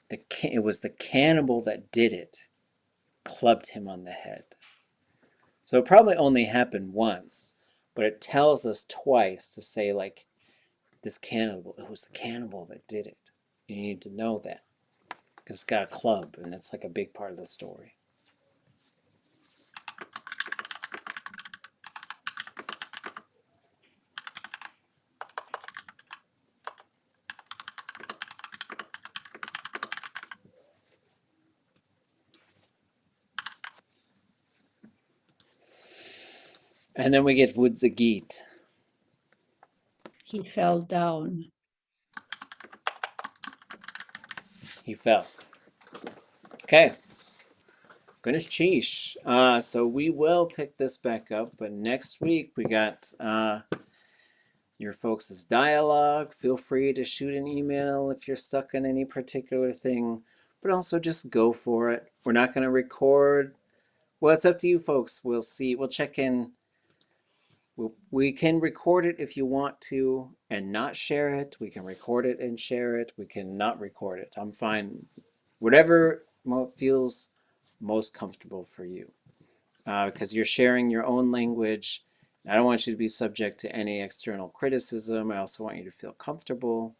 It was the cannibal that did it, clubbed him on the head. So it probably only happened once, but it tells us twice to say, like, this cannibal, it was the cannibal that did it. You need to know that, because it's got a club, and that's like a big part of the story. And then we get Woodzagit. He fell down. He fell. Okay. Goodness sheesh. So we will pick this back up, but next week we got your folks' dialogue. Feel free to shoot an email if you're stuck on any particular thing, but also just go for it. We're not going to record. Well, it's up to you folks. We'll see. We'll check in. We can record it if you want to and not share it. We can record it and share it. We can not record it. I'm fine. Whatever feels most comfortable for you. Because you're sharing your own language. I don't want you to be subject to any external criticism. I also want you to feel comfortable.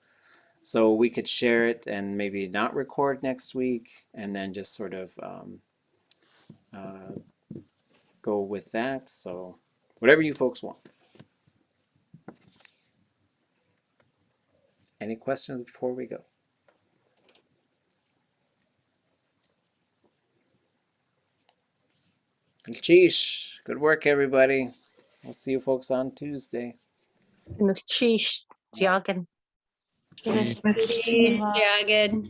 So we could share it and maybe not record next week and then just sort of go with that. So whatever you folks want. Any questions before we go? Sheesh. Good work, everybody. We'll see you folks on Tuesday. Cheese, Jagen. Cheese. Jagged.